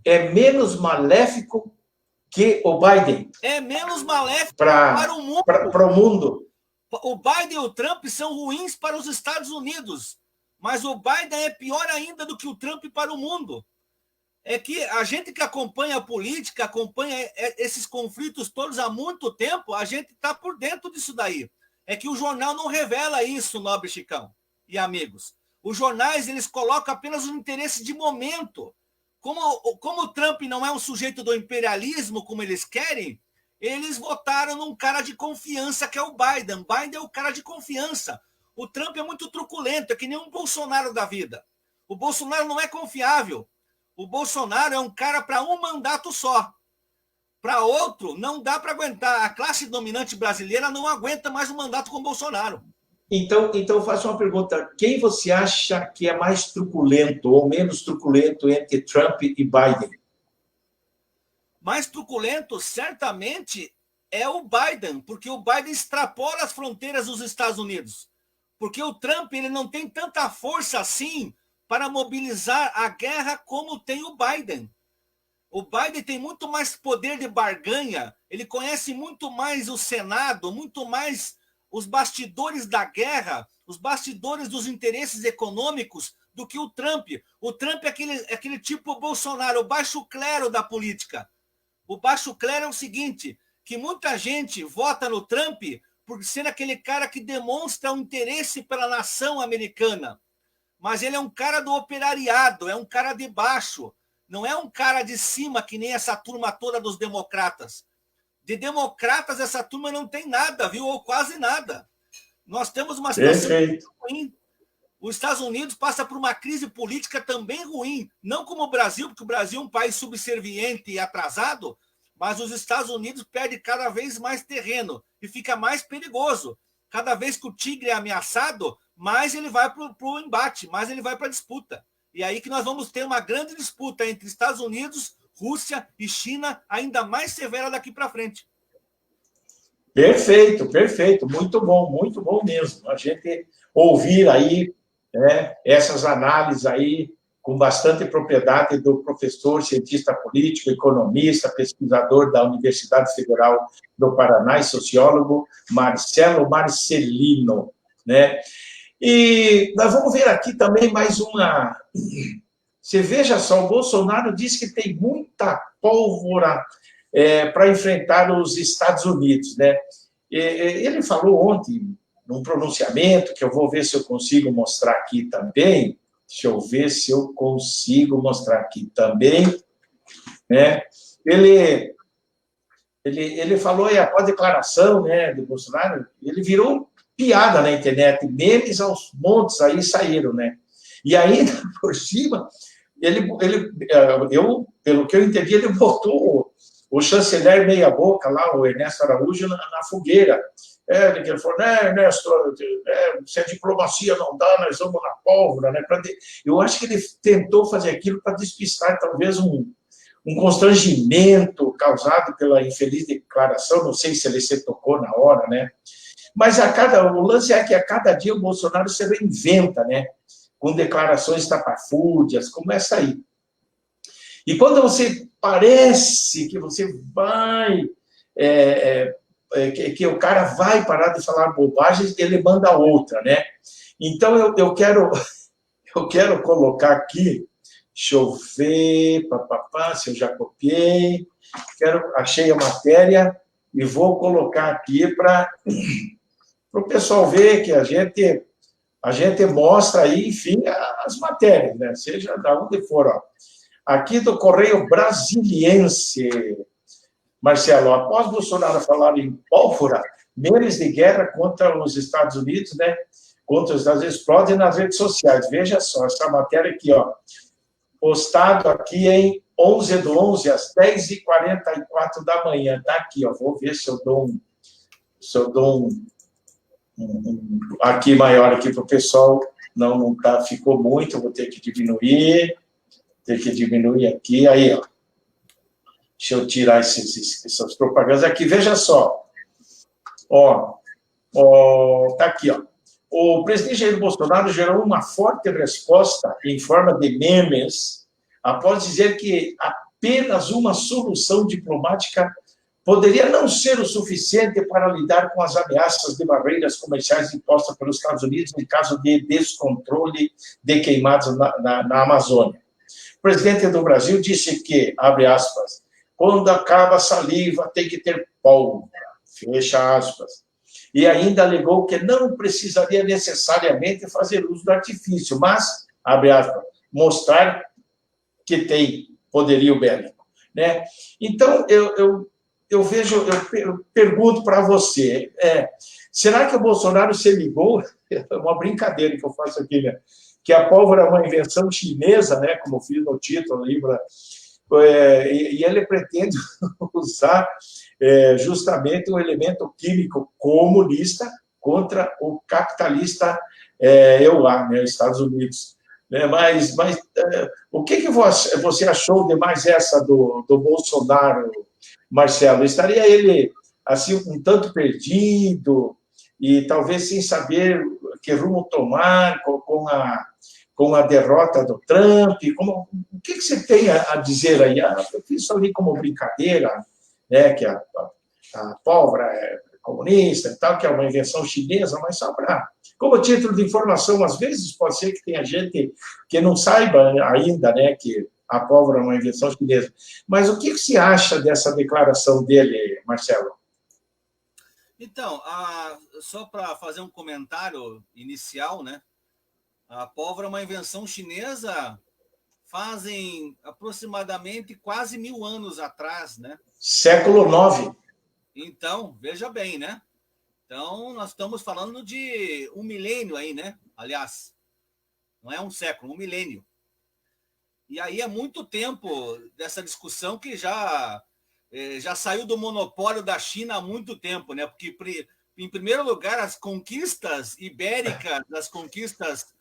é menos maléfico que o Biden? É menos maléfico para o mundo. Para o mundo. O Biden e o Trump são ruins para os Estados Unidos, mas o Biden é pior ainda do que o Trump para o mundo. É que a gente que acompanha a política, acompanha esses conflitos todos há muito tempo, a gente está por dentro disso daí. É que o jornal não revela isso, nobre Chicão e amigos. Os jornais, eles colocam apenas os interesses de momento. Como o Trump não é um sujeito do imperialismo, como eles querem, eles votaram num cara de confiança, que é o Biden. Biden é o cara de confiança. O Trump é muito truculento, é que nem um Bolsonaro da vida. O Bolsonaro não é confiável. O Bolsonaro é um cara para um mandato só. Para outro, não dá para aguentar. A classe dominante brasileira não aguenta mais um mandato com o Bolsonaro. Então eu faço uma pergunta. Quem você acha que é mais truculento ou menos truculento entre Trump e Biden? Mais truculento, certamente, é o Biden, porque o Biden extrapola as fronteiras dos Estados Unidos. Porque o Trump ele não tem tanta força assim para mobilizar a guerra como tem o Biden. O Biden tem muito mais poder de barganha, ele conhece muito mais o Senado, muito mais os bastidores da guerra, os bastidores dos interesses econômicos do que o Trump. O Trump é aquele tipo Bolsonaro, o baixo clero da política. O baixo clero é o seguinte, que muita gente vota no Trump por ser aquele cara que demonstra um interesse pela nação americana. Mas ele é um cara do operariado, é um cara de baixo, não é um cara de cima que nem essa turma toda dos democratas. De democratas, essa turma não tem nada, viu? Ou quase nada. Nós temos uma situação muito ruim. Os Estados Unidos passa por uma crise política também ruim. Não como o Brasil, porque o Brasil é um país subserviente e atrasado, mas os Estados Unidos perdem cada vez mais terreno e fica mais perigoso. Cada vez que o tigre é ameaçado, mais ele vai para o embate, mais ele vai para a disputa. E aí que nós vamos ter uma grande disputa entre Estados Unidos, Rússia e China, ainda mais severa daqui para frente. Perfeito, perfeito. Muito bom mesmo. A gente ouvir aí essas análises aí com bastante propriedade do professor, cientista político, economista, pesquisador da Universidade Federal do Paraná e sociólogo Marcelo Marcelino, né? E nós vamos ver aqui também mais uma... Você veja só, o Bolsonaro diz que tem muita pólvora para enfrentar os Estados Unidos, né? Ele falou ontem, num pronunciamento, que eu vou ver se eu consigo mostrar aqui também, deixa eu ver se eu consigo mostrar aqui também, né? Ele falou aí a declaração, né, do Bolsonaro, ele virou piada na internet, memes aos montes aí saíram, né? E ainda por cima, pelo que eu entendi, ele botou o chanceler meia-boca lá, o Ernesto Araújo, na fogueira. Ele falou, Ernesto, se a diplomacia não dá, nós vamos na pólvora, né? Eu acho que ele tentou fazer aquilo para despistar talvez um constrangimento causado pela infeliz declaração, não sei se ele se tocou na hora, né? Mas o lance é que a cada dia o Bolsonaro se reinventa, né? Com declarações tapafúrdias, como essa aí. E quando você parece que você vai, que o cara vai parar de falar bobagens, ele manda outra, né? Então, eu quero colocar aqui, deixa eu ver, se eu já copiei, achei a matéria e vou colocar aqui para o pessoal ver que a gente mostra aí, enfim, as matérias, né? Seja da onde for, ó. Aqui do Correio Brasiliense, Marcelo, após Bolsonaro falar em pólvora, memes de guerra contra os Estados Unidos, né? Contra os Estados Unidos explodem nas redes sociais. Veja só, essa matéria aqui, ó, postado aqui em 11/11, às 10h44 da manhã. Tá aqui, ó, vou ver se eu dou aqui maior aqui para o pessoal. Não tá, ficou muito, vou ter que diminuir. Aqui, aí, ó. Deixa eu tirar essas propagandas aqui. Veja só. Tá aqui, ó. O presidente Jair Bolsonaro gerou uma forte resposta em forma de memes após dizer que apenas uma solução diplomática poderia não ser o suficiente para lidar com as ameaças de barreiras comerciais impostas pelos Estados Unidos em caso de descontrole de queimados na Amazônia. O presidente do Brasil disse que, abre aspas, quando acaba a saliva tem que ter pólvora, fecha aspas. E ainda alegou que não precisaria necessariamente fazer uso do artifício, mas, abre aspas, mostrar que tem poderio bélico, né? Então, eu pergunto para você, será que o Bolsonaro se ligou? É uma brincadeira que eu faço aqui, né? Que a pólvora é uma invenção chinesa, né? Como eu fiz no título, livro, e ele pretende usar justamente um elemento químico comunista contra o capitalista EUA, né? Estados Unidos. Mas o que você achou de mais essa do Bolsonaro, Marcelo? Estaria ele assim um tanto perdido e talvez sem saber que rumo tomar com a derrota do Trump? O que você tem a dizer aí? Eu fiz isso ali como brincadeira, né, que a pólvora é comunista e tal, que é uma invenção chinesa, mas só para... Como título de informação, às vezes pode ser que tenha gente que não saiba ainda, né, que a pólvora é uma invenção chinesa. Mas o que você acha dessa declaração dele, Marcelo? Então, só para fazer um comentário inicial, né? A pólvora é uma invenção chinesa fazem aproximadamente quase 1000 anos atrás, né? Século IX. Então, veja bem, né? Então, nós estamos falando de um milênio aí, né? Aliás, não é um século, um milênio. E aí é muito tempo dessa discussão que já saiu do monopólio da China há muito tempo, né? Porque, em primeiro lugar, as conquistas ibéricas, as conquistas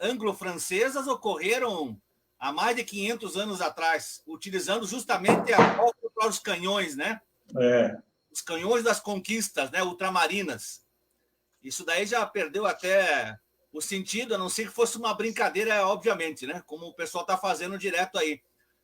anglo-francesas ocorreram há mais de 500 anos atrás, utilizando justamente a pólvora para os canhões, né? Os canhões das conquistas, né? Ultramarinas. Isso daí já perdeu até o sentido, a não ser que fosse uma brincadeira, obviamente, né? Como o pessoal está fazendo direto aí.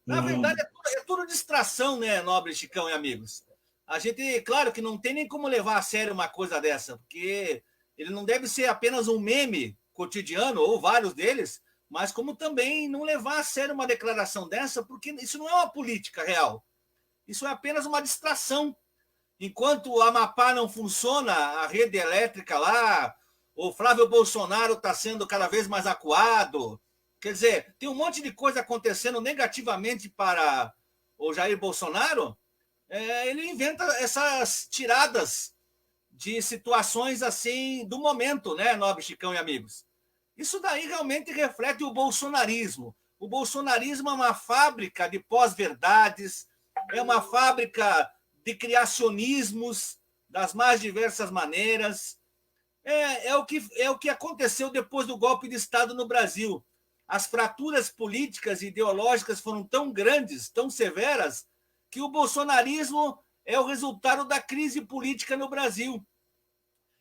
Na verdade, é tudo distração, né, nobre Chicão e amigos? A gente, claro que não tem nem como levar a sério uma coisa dessa, porque ele não deve ser apenas um meme cotidiano, ou vários deles, mas como também não levar a sério uma declaração dessa, porque isso não é uma política real. Isso é apenas uma distração. Enquanto o Amapá não funciona, a rede elétrica lá, o Flávio Bolsonaro está sendo cada vez mais acuado. Quer dizer, tem um monte de coisa acontecendo negativamente para o Jair Bolsonaro. Ele inventa essas tiradas de situações assim do momento, né, nobre Chicão e amigos? Isso daí realmente reflete o bolsonarismo. O bolsonarismo é uma fábrica de pós-verdades, é uma fábrica de criacionismos das mais diversas maneiras. É o que aconteceu depois do golpe de Estado no Brasil. as fraturas políticas e ideológicas foram tão grandes, tão severas, que o bolsonarismo é o resultado da crise política no Brasil.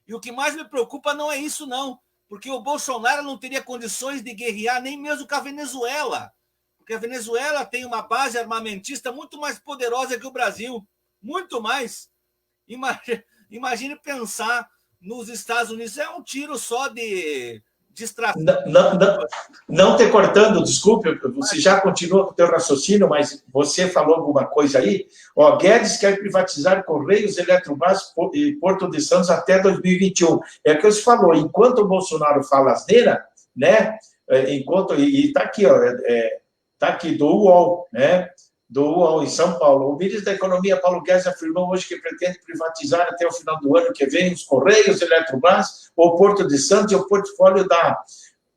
E o que mais me preocupa não é isso, não, porque o Bolsonaro não teria condições de guerrear nem mesmo com a Venezuela, porque a Venezuela tem uma base armamentista muito mais poderosa que o Brasil, muito mais. Imagine pensar nos Estados Unidos, é um tiro só de distração. Não te cortando, desculpe, você já continua com o teu raciocínio, mas você falou alguma coisa aí. Ó, Guedes quer privatizar Correios, Eletrobras e Porto de Santos até 2021. É o que você falou, enquanto o Bolsonaro fala asneira, né? Enquanto, e está aqui, ó, tá aqui do UOL, né? Do UOL em São Paulo. O ministro da Economia, Paulo Guedes, afirmou hoje que pretende privatizar até o final do ano que vem os Correios, Eletrobras, o Porto de Santos e o portfólio da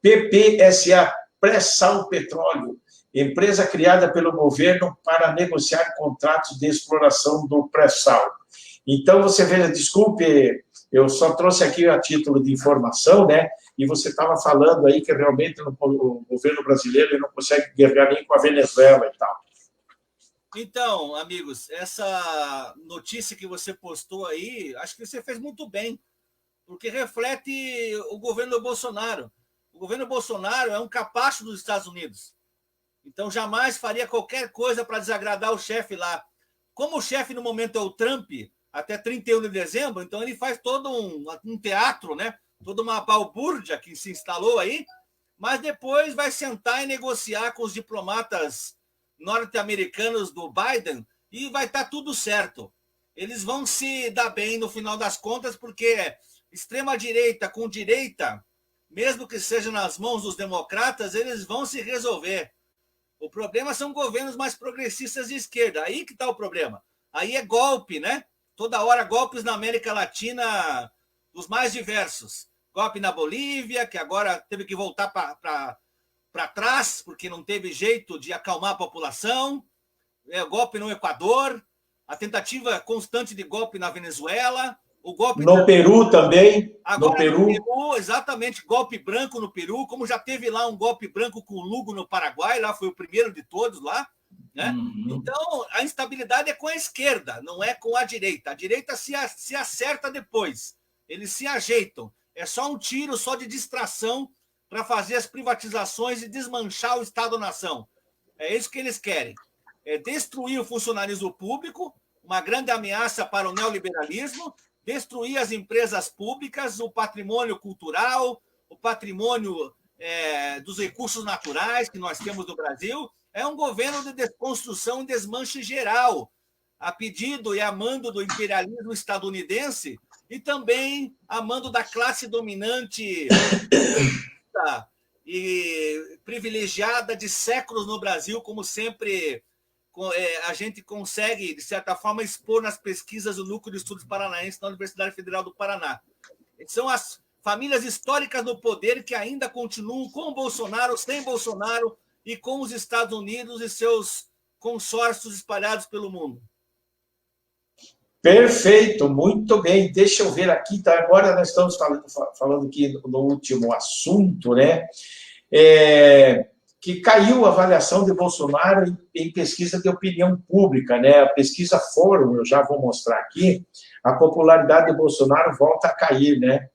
PPSA, Pré-Sal Petróleo, empresa criada pelo governo para negociar contratos de exploração do pré-sal. Então, você veja, desculpe, eu só trouxe aqui a título de informação, né? E você estava falando aí que realmente o governo brasileiro ele não consegue guerrear nem com a Venezuela e tal. Então, amigos, essa notícia que você postou aí, acho que você fez muito bem, porque reflete o governo Bolsonaro. O governo Bolsonaro é um capacho dos Estados Unidos. Então, jamais faria qualquer coisa para desagradar o chefe lá. Como o chefe, no momento, é o Trump, até 31 de dezembro, então ele faz todo um teatro, né? Toda uma balbúrdia que se instalou aí, mas depois vai sentar e negociar com os diplomatas norte-americanos do Biden e vai estar tudo certo. Eles vão se dar bem no final das contas, porque extrema-direita com direita, mesmo que seja nas mãos dos democratas, eles vão se resolver. O problema são governos mais progressistas de esquerda. Aí que está o problema. Aí é golpe, né? Toda hora golpes na América Latina, os mais diversos. Golpe na Bolívia, que agora teve que voltar para trás, porque não teve jeito de acalmar a população, golpe no Equador, a tentativa constante de golpe na Venezuela, o golpe no Peru também, agora no Peru, exatamente, golpe branco no Peru, como já teve lá um golpe branco com o Lugo no Paraguai, lá foi o primeiro de todos lá, né? Então, a instabilidade é com a esquerda, não é com a direita. A direita se acerta depois, eles se ajeitam. É só um tiro, só de distração, para fazer as privatizações e desmanchar o Estado-nação. É isso que eles querem. É destruir o funcionalismo público, uma grande ameaça para o neoliberalismo, destruir as empresas públicas, o patrimônio cultural, o patrimônio dos recursos naturais que nós temos no Brasil. É um governo de desconstrução e desmanche geral, a pedido e a mando do imperialismo estadunidense e também a mando da classe dominante e privilegiada de séculos no Brasil, como sempre a gente consegue, de certa forma, expor nas pesquisas do Núcleo de Estudos Paranaense da Universidade Federal do Paraná. São as famílias históricas no poder que ainda continuam com Bolsonaro, sem Bolsonaro e com os Estados Unidos e seus consórcios espalhados pelo mundo. Perfeito, muito bem. Deixa eu ver aqui, tá? Agora nós estamos falando aqui no último assunto, né? Que caiu a avaliação de Bolsonaro em pesquisa de opinião pública, né? A pesquisa Fórum, eu já vou mostrar aqui, a popularidade de Bolsonaro volta a cair, né?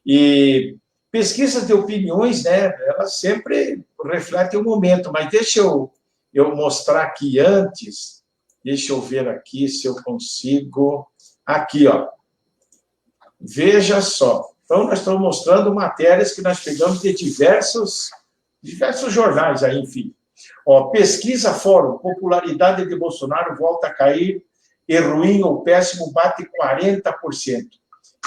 E pesquisas de opiniões, né? Elas sempre refletem o momento, mas deixa eu mostrar aqui antes. Deixa eu ver aqui se eu consigo. Aqui, ó. Veja só. Então, nós estamos mostrando matérias que nós pegamos de diversos jornais aí, enfim. Ó, pesquisa Fórum, popularidade de Bolsonaro volta a cair e ruim ou péssimo bate 40%.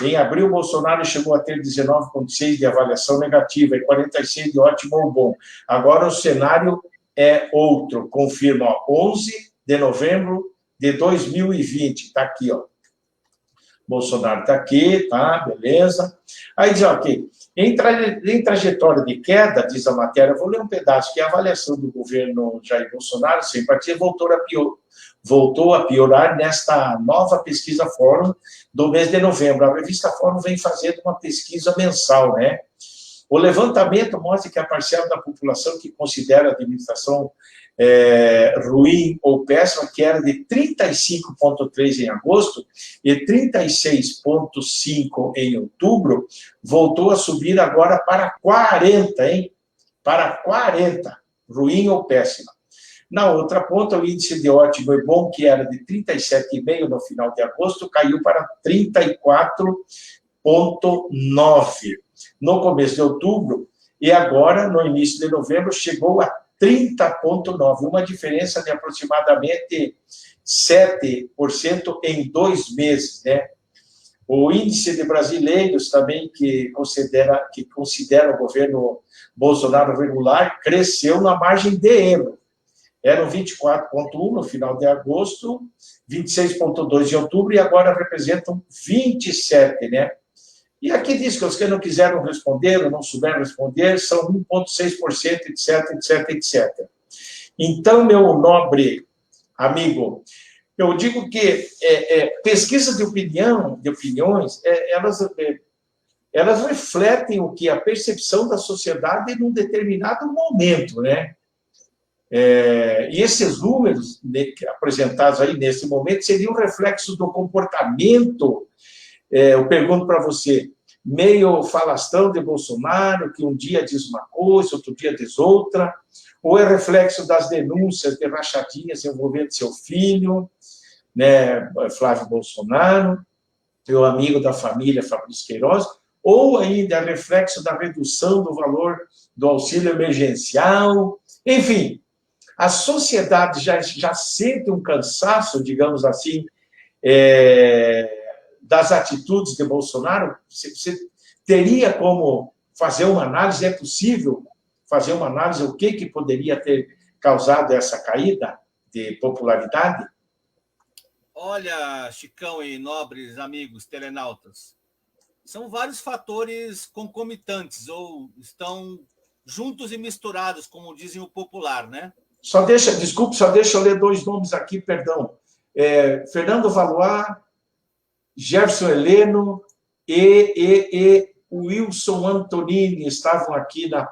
Em abril, Bolsonaro chegou a ter 19,6% de avaliação negativa e 46% de ótimo ou bom. Agora o cenário é outro, confirma, ó, 11 de novembro de 2020. Está aqui, ó. Bolsonaro está aqui, tá? Beleza. Aí diz, ok. Em trajetória de queda, diz a matéria, vou ler um pedaço, que a avaliação do governo Jair Bolsonaro, sem partido, voltou a piorar nesta nova pesquisa Fórum do mês de novembro. A revista Fórum vem fazendo uma pesquisa mensal, né? O levantamento mostra que a parcela da população que considera a administração ruim ou péssima, que era de 35,3% em agosto e 36,5% em outubro, voltou a subir agora para 40%, hein? Para 40%, ruim ou péssima. Na outra ponta, o índice de ótimo e bom, que era de 37,5% no final de agosto, caiu para 34,9% no começo de outubro, e agora, no início de novembro, chegou a 30,9%, uma diferença de aproximadamente 7% em 2 meses, né? O índice de brasileiros também, que considera o governo Bolsonaro regular, cresceu na margem de erro. Eram 24,1% no final de agosto, 26,2% em outubro, e agora representam 27%, né? E aqui diz que os que não quiseram responder ou não souberam responder são 1,6%, etc, etc, etc. Então, meu nobre amigo, eu digo que pesquisa de opiniões, elas refletem o que a percepção da sociedade num determinado momento, né? E esses números apresentados aí nesse momento seriam reflexos do comportamento. Eu pergunto para você, meio falastrão de Bolsonaro, que um dia diz uma coisa, outro dia diz outra, ou é reflexo das denúncias de rachadinhas envolvendo seu filho, né, Flávio Bolsonaro, teu amigo da família, Fabrício Queiroz, ou ainda é reflexo da redução do valor do auxílio emergencial, enfim, a sociedade já sente um cansaço, digamos assim, das atitudes de Bolsonaro. Você teria como fazer uma análise, é possível fazer uma análise, o que poderia ter causado essa caída de popularidade? Olha, Chicão e nobres amigos telenautas, são vários fatores concomitantes, ou estão juntos e misturados, como dizem o popular, né? Só deixa eu ler 2 nomes aqui, perdão. Fernando Valois, Jefferson Heleno e Wilson Antonini estavam aqui na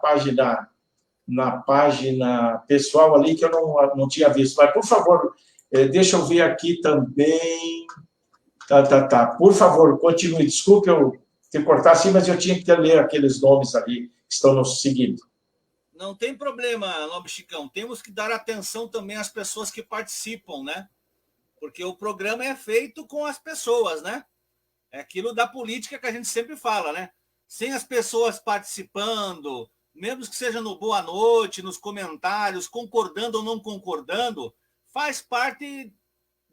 página pessoal ali, que eu não tinha visto. Mas, por favor, deixa eu ver aqui também. Tá. Por favor, continue. Desculpe eu te cortar assim, mas eu tinha que ler aqueles nomes ali que estão nos seguindo. Não tem problema, nobre Chicão. Temos que dar atenção também às pessoas que participam, né? Porque o programa é feito com as pessoas, né? É aquilo da política que a gente sempre fala, né? Sem as pessoas participando, mesmo que seja no boa noite, nos comentários, concordando ou não concordando, faz parte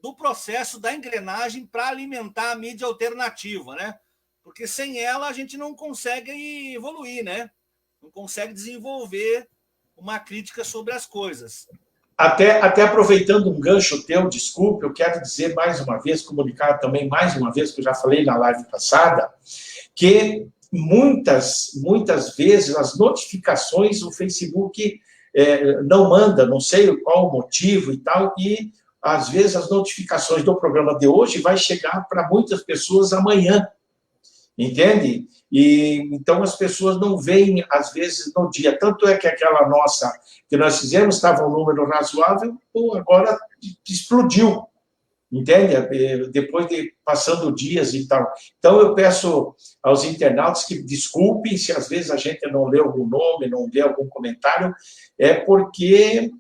do processo da engrenagem para alimentar a mídia alternativa, né? Porque sem ela a gente não consegue evoluir, né? Não consegue desenvolver uma crítica sobre as coisas. Até aproveitando um gancho teu, desculpe, eu quero dizer mais uma vez, comunicar também mais uma vez, que eu já falei na live passada, que muitas vezes as notificações o Facebook não manda, não sei qual o motivo e tal, e às vezes as notificações do programa de hoje vai chegar para muitas pessoas amanhã, entende? E então as pessoas não veem, às vezes, no dia. Tanto é que aquela nossa que nós fizemos estava um número razoável, agora explodiu, entende? Depois de passando dias e tal. Então eu peço aos internautas que desculpem se às vezes a gente não lê algum nome, não lê algum comentário, é porque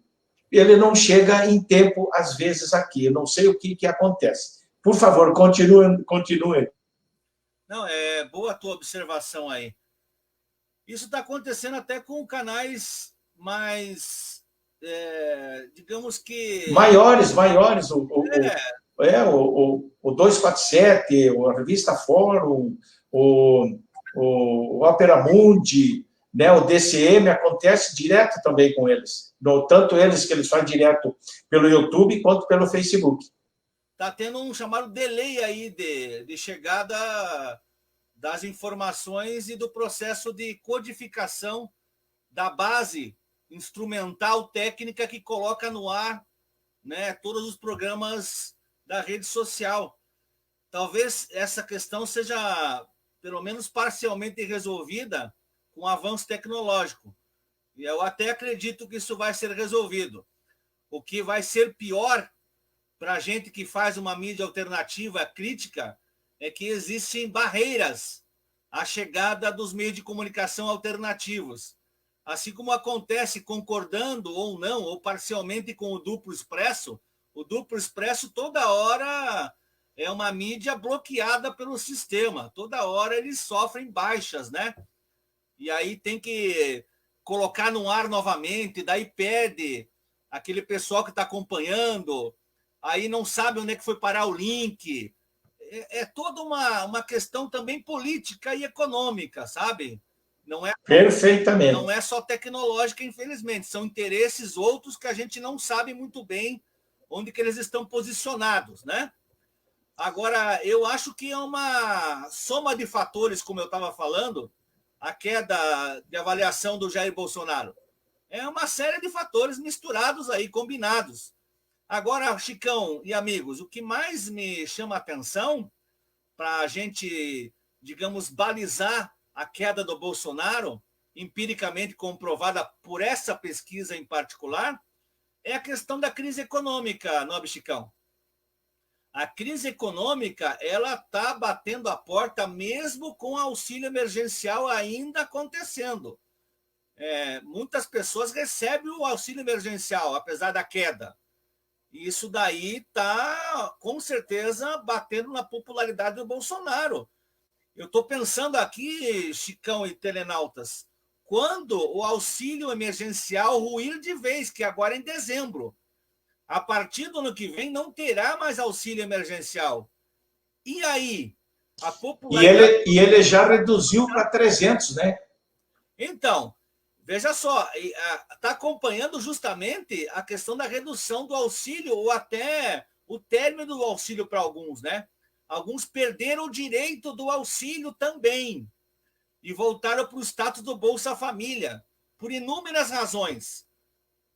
ele não chega em tempo, às vezes, aqui. Eu não sei o que acontece. Por favor, continue. Não, é boa a tua observação aí. Isso está acontecendo até com canais mais, digamos que... Maiores. O 247, a Revista Fórum, o Opera Mundi, né, o DCM, acontece direto também com eles. Tanto eles que eles fazem direto pelo YouTube, quanto pelo Facebook. Está tendo um chamado delay aí de chegada das informações e do processo de codificação da base instrumental técnica que coloca no ar, né, todos os programas da rede social. Talvez essa questão seja, pelo menos parcialmente resolvida com o avanço tecnológico. E eu até acredito que isso vai ser resolvido. O que vai ser pior para a gente que faz uma mídia alternativa crítica é que existem barreiras à chegada dos meios de comunicação alternativos. Assim como acontece concordando ou não, ou parcialmente com o Duplo Expresso toda hora é uma mídia bloqueada pelo sistema. Toda hora eles sofrem baixas, né? E aí tem que colocar no ar novamente, daí perde aquele pessoal que está acompanhando, aí não sabe onde é que foi parar o link. É toda uma questão também política e econômica, sabe? Perfeitamente. Não é só tecnológica, infelizmente. São interesses outros que a gente não sabe muito bem onde que eles estão posicionados, né? Agora, eu acho que é uma soma de fatores, como eu estava falando, a queda de avaliação do Jair Bolsonaro. É uma série de fatores misturados aí, combinados. Agora, Chicão e amigos, o que mais me chama a atenção para a gente, digamos, balizar a queda do Bolsonaro, empiricamente comprovada por essa pesquisa em particular, é a questão da crise econômica, Nobre Chicão. A crise econômica ela está batendo a porta mesmo com o auxílio emergencial ainda acontecendo. Muitas pessoas recebem o auxílio emergencial, apesar da queda. E isso daí está, com certeza, batendo na popularidade do Bolsonaro. Eu estou pensando aqui, Chicão e telenautas, quando o auxílio emergencial ruir de vez, que agora é em dezembro. A partir do ano que vem não terá mais auxílio emergencial. E aí? A popularidade... E ele já reduziu para 300, né? Então, veja só, está acompanhando justamente a questão da redução do auxílio ou até o término do auxílio para alguns, né? Alguns perderam o direito do auxílio também e voltaram para o status do Bolsa Família, por inúmeras razões.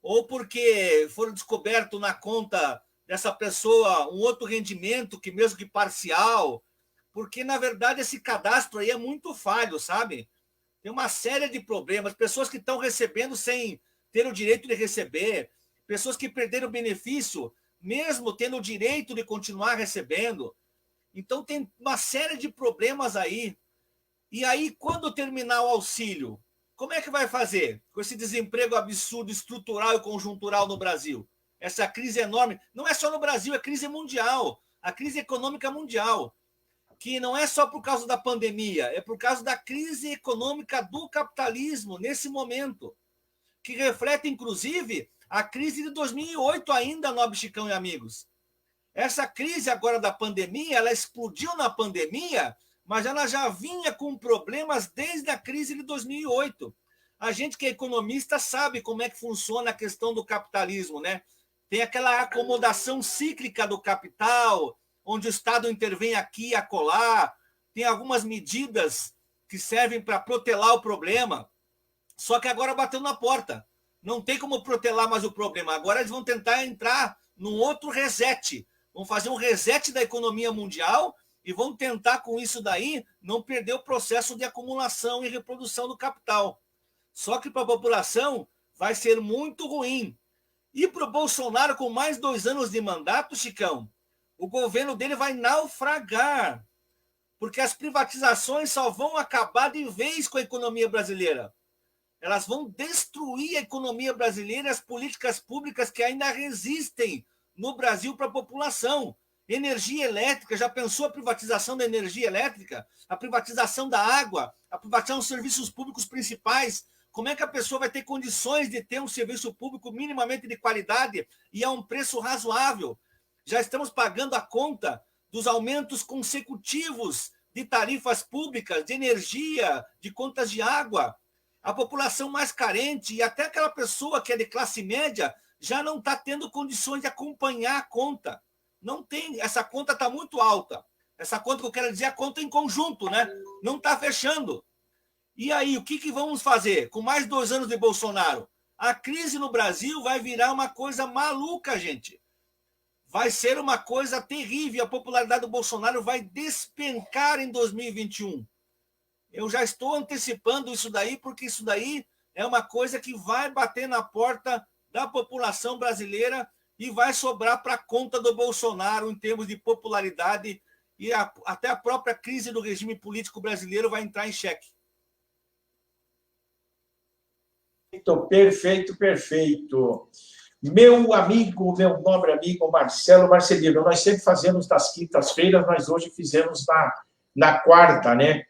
Ou porque foram descoberto na conta dessa pessoa um outro rendimento, que mesmo que parcial, porque, na verdade, esse cadastro aí é muito falho, sabe? Tem uma série de problemas, pessoas que estão recebendo sem ter o direito de receber, pessoas que perderam o benefício, mesmo tendo o direito de continuar recebendo. Então, tem uma série de problemas aí. E aí, quando terminar o auxílio, como é que vai fazer com esse desemprego absurdo, estrutural e conjuntural no Brasil? Essa crise enorme, não é só no Brasil, é crise mundial, a crise econômica mundial, que não é só por causa da pandemia, é por causa da crise econômica do capitalismo nesse momento, que reflete, inclusive, a crise de 2008 ainda, Nobre Chicão e amigos. Essa crise agora da pandemia, ela explodiu na pandemia, mas ela já vinha com problemas desde a crise de 2008. A gente que é economista sabe como é que funciona a questão do capitalismo, né? Tem aquela acomodação cíclica do capital, onde o Estado intervém aqui e acolá, tem algumas medidas que servem para protelar o problema, só que agora bateu na porta. Não tem como protelar mais o problema. Agora eles vão tentar entrar num outro reset. Vão fazer um reset da economia mundial e vão tentar, com isso daí, não perder o processo de acumulação e reprodução do capital. Só que para a população vai ser muito ruim. E para o Bolsonaro, com mais 2 anos de mandato, Chicão, o governo dele vai naufragar, porque as privatizações só vão acabar de vez com a economia brasileira. Elas vão destruir a economia brasileira e as políticas públicas que ainda resistem no Brasil para a população. Energia elétrica, já pensou a privatização da energia elétrica? A privatização da água, a privatização dos serviços públicos principais. Como é que a pessoa vai ter condições de ter um serviço público minimamente de qualidade e a um preço razoável? Já estamos pagando a conta dos aumentos consecutivos de tarifas públicas, de energia, de contas de água. A população mais carente e até aquela pessoa que é de classe média já não está tendo condições de acompanhar a conta. Não tem, essa conta está muito alta. Essa conta que eu quero dizer é a conta em conjunto, né? Não está fechando. E aí, o que vamos fazer? Com mais 2 anos de Bolsonaro, a crise no Brasil vai virar uma coisa maluca, gente. Vai ser uma coisa terrível. A popularidade do Bolsonaro vai despencar em 2021. Eu já estou antecipando isso daí, porque isso daí é uma coisa que vai bater na porta da população brasileira e vai sobrar para a conta do Bolsonaro em termos de popularidade, e até a própria crise do regime político brasileiro vai entrar em xeque. Perfeito, perfeito. Meu amigo, meu nobre amigo Marcelo Marcelino, nós sempre fazemos nas quintas-feiras, nós hoje fizemos na quarta, né,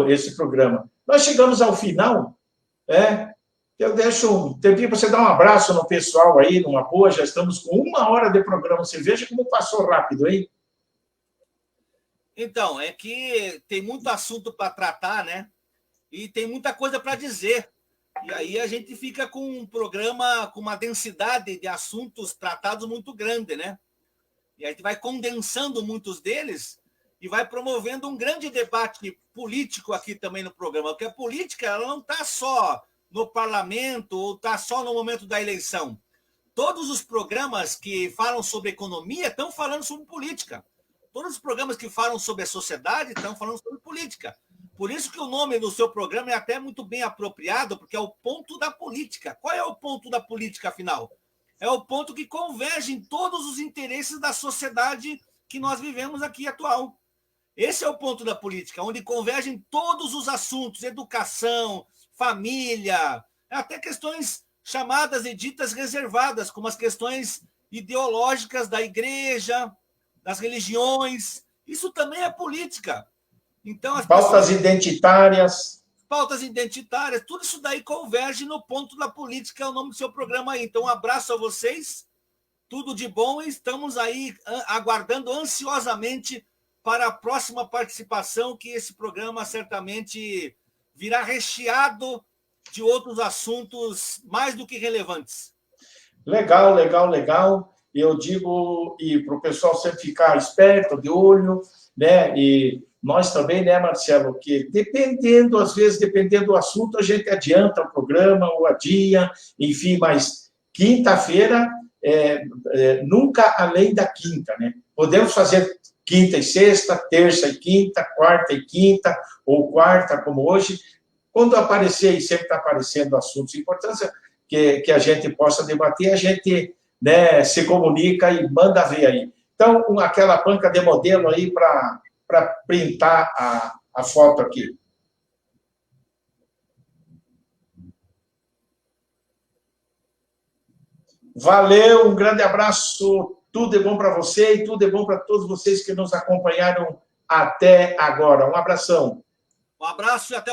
esse programa. Nós chegamos ao final, né? Eu deixo um tempinho para você dar um abraço no pessoal aí, numa boa, já estamos com 1 hora de programa, você veja como passou rápido, hein? Então, é que tem muito assunto para tratar, né? E tem muita coisa para dizer. E aí a gente fica com um programa com uma densidade de assuntos tratados muito grande, né? E a gente vai condensando muitos deles e vai promovendo um grande debate político aqui também no programa, porque a política ela não está só no parlamento ou está só no momento da eleição. Todos os programas que falam sobre economia estão falando sobre política. Todos os programas que falam sobre a sociedade estão falando sobre política. Por isso que o nome do seu programa é até muito bem apropriado, porque é o ponto da política. Qual é o ponto da política, afinal? É o ponto que converge em todos os interesses da sociedade que nós vivemos aqui atual. Esse é o ponto da política, onde convergem todos os assuntos, educação, família, até questões chamadas e ditas reservadas, como as questões ideológicas da igreja, das religiões. Isso também é política. Então, as pautas identitárias. Pautas identitárias, tudo isso daí converge no ponto da política, é o nome do seu programa aí. Então, um abraço a vocês, tudo de bom, e estamos aí aguardando ansiosamente para a próxima participação, que esse programa certamente virá recheado de outros assuntos mais do que relevantes. Legal, legal, legal. Eu digo, e para o pessoal sempre ficar esperto, de olho, né? E nós também, né, Marcelo, que dependendo, às vezes, dependendo do assunto, a gente adianta o programa ou adia, enfim, mas quinta-feira, nunca além da quinta, né? Podemos fazer quinta e sexta, terça e quinta, quarta e quinta, ou quarta, como hoje, quando aparecer, e sempre está aparecendo assuntos de importância, que a gente possa debater, a gente, né, se comunica e manda ver aí. Então, aquela banca de modelo aí para printar a foto aqui. Valeu, um grande abraço, tudo de bom para você e tudo de bom para todos vocês que nos acompanharam até agora. Um abração. Um abraço e até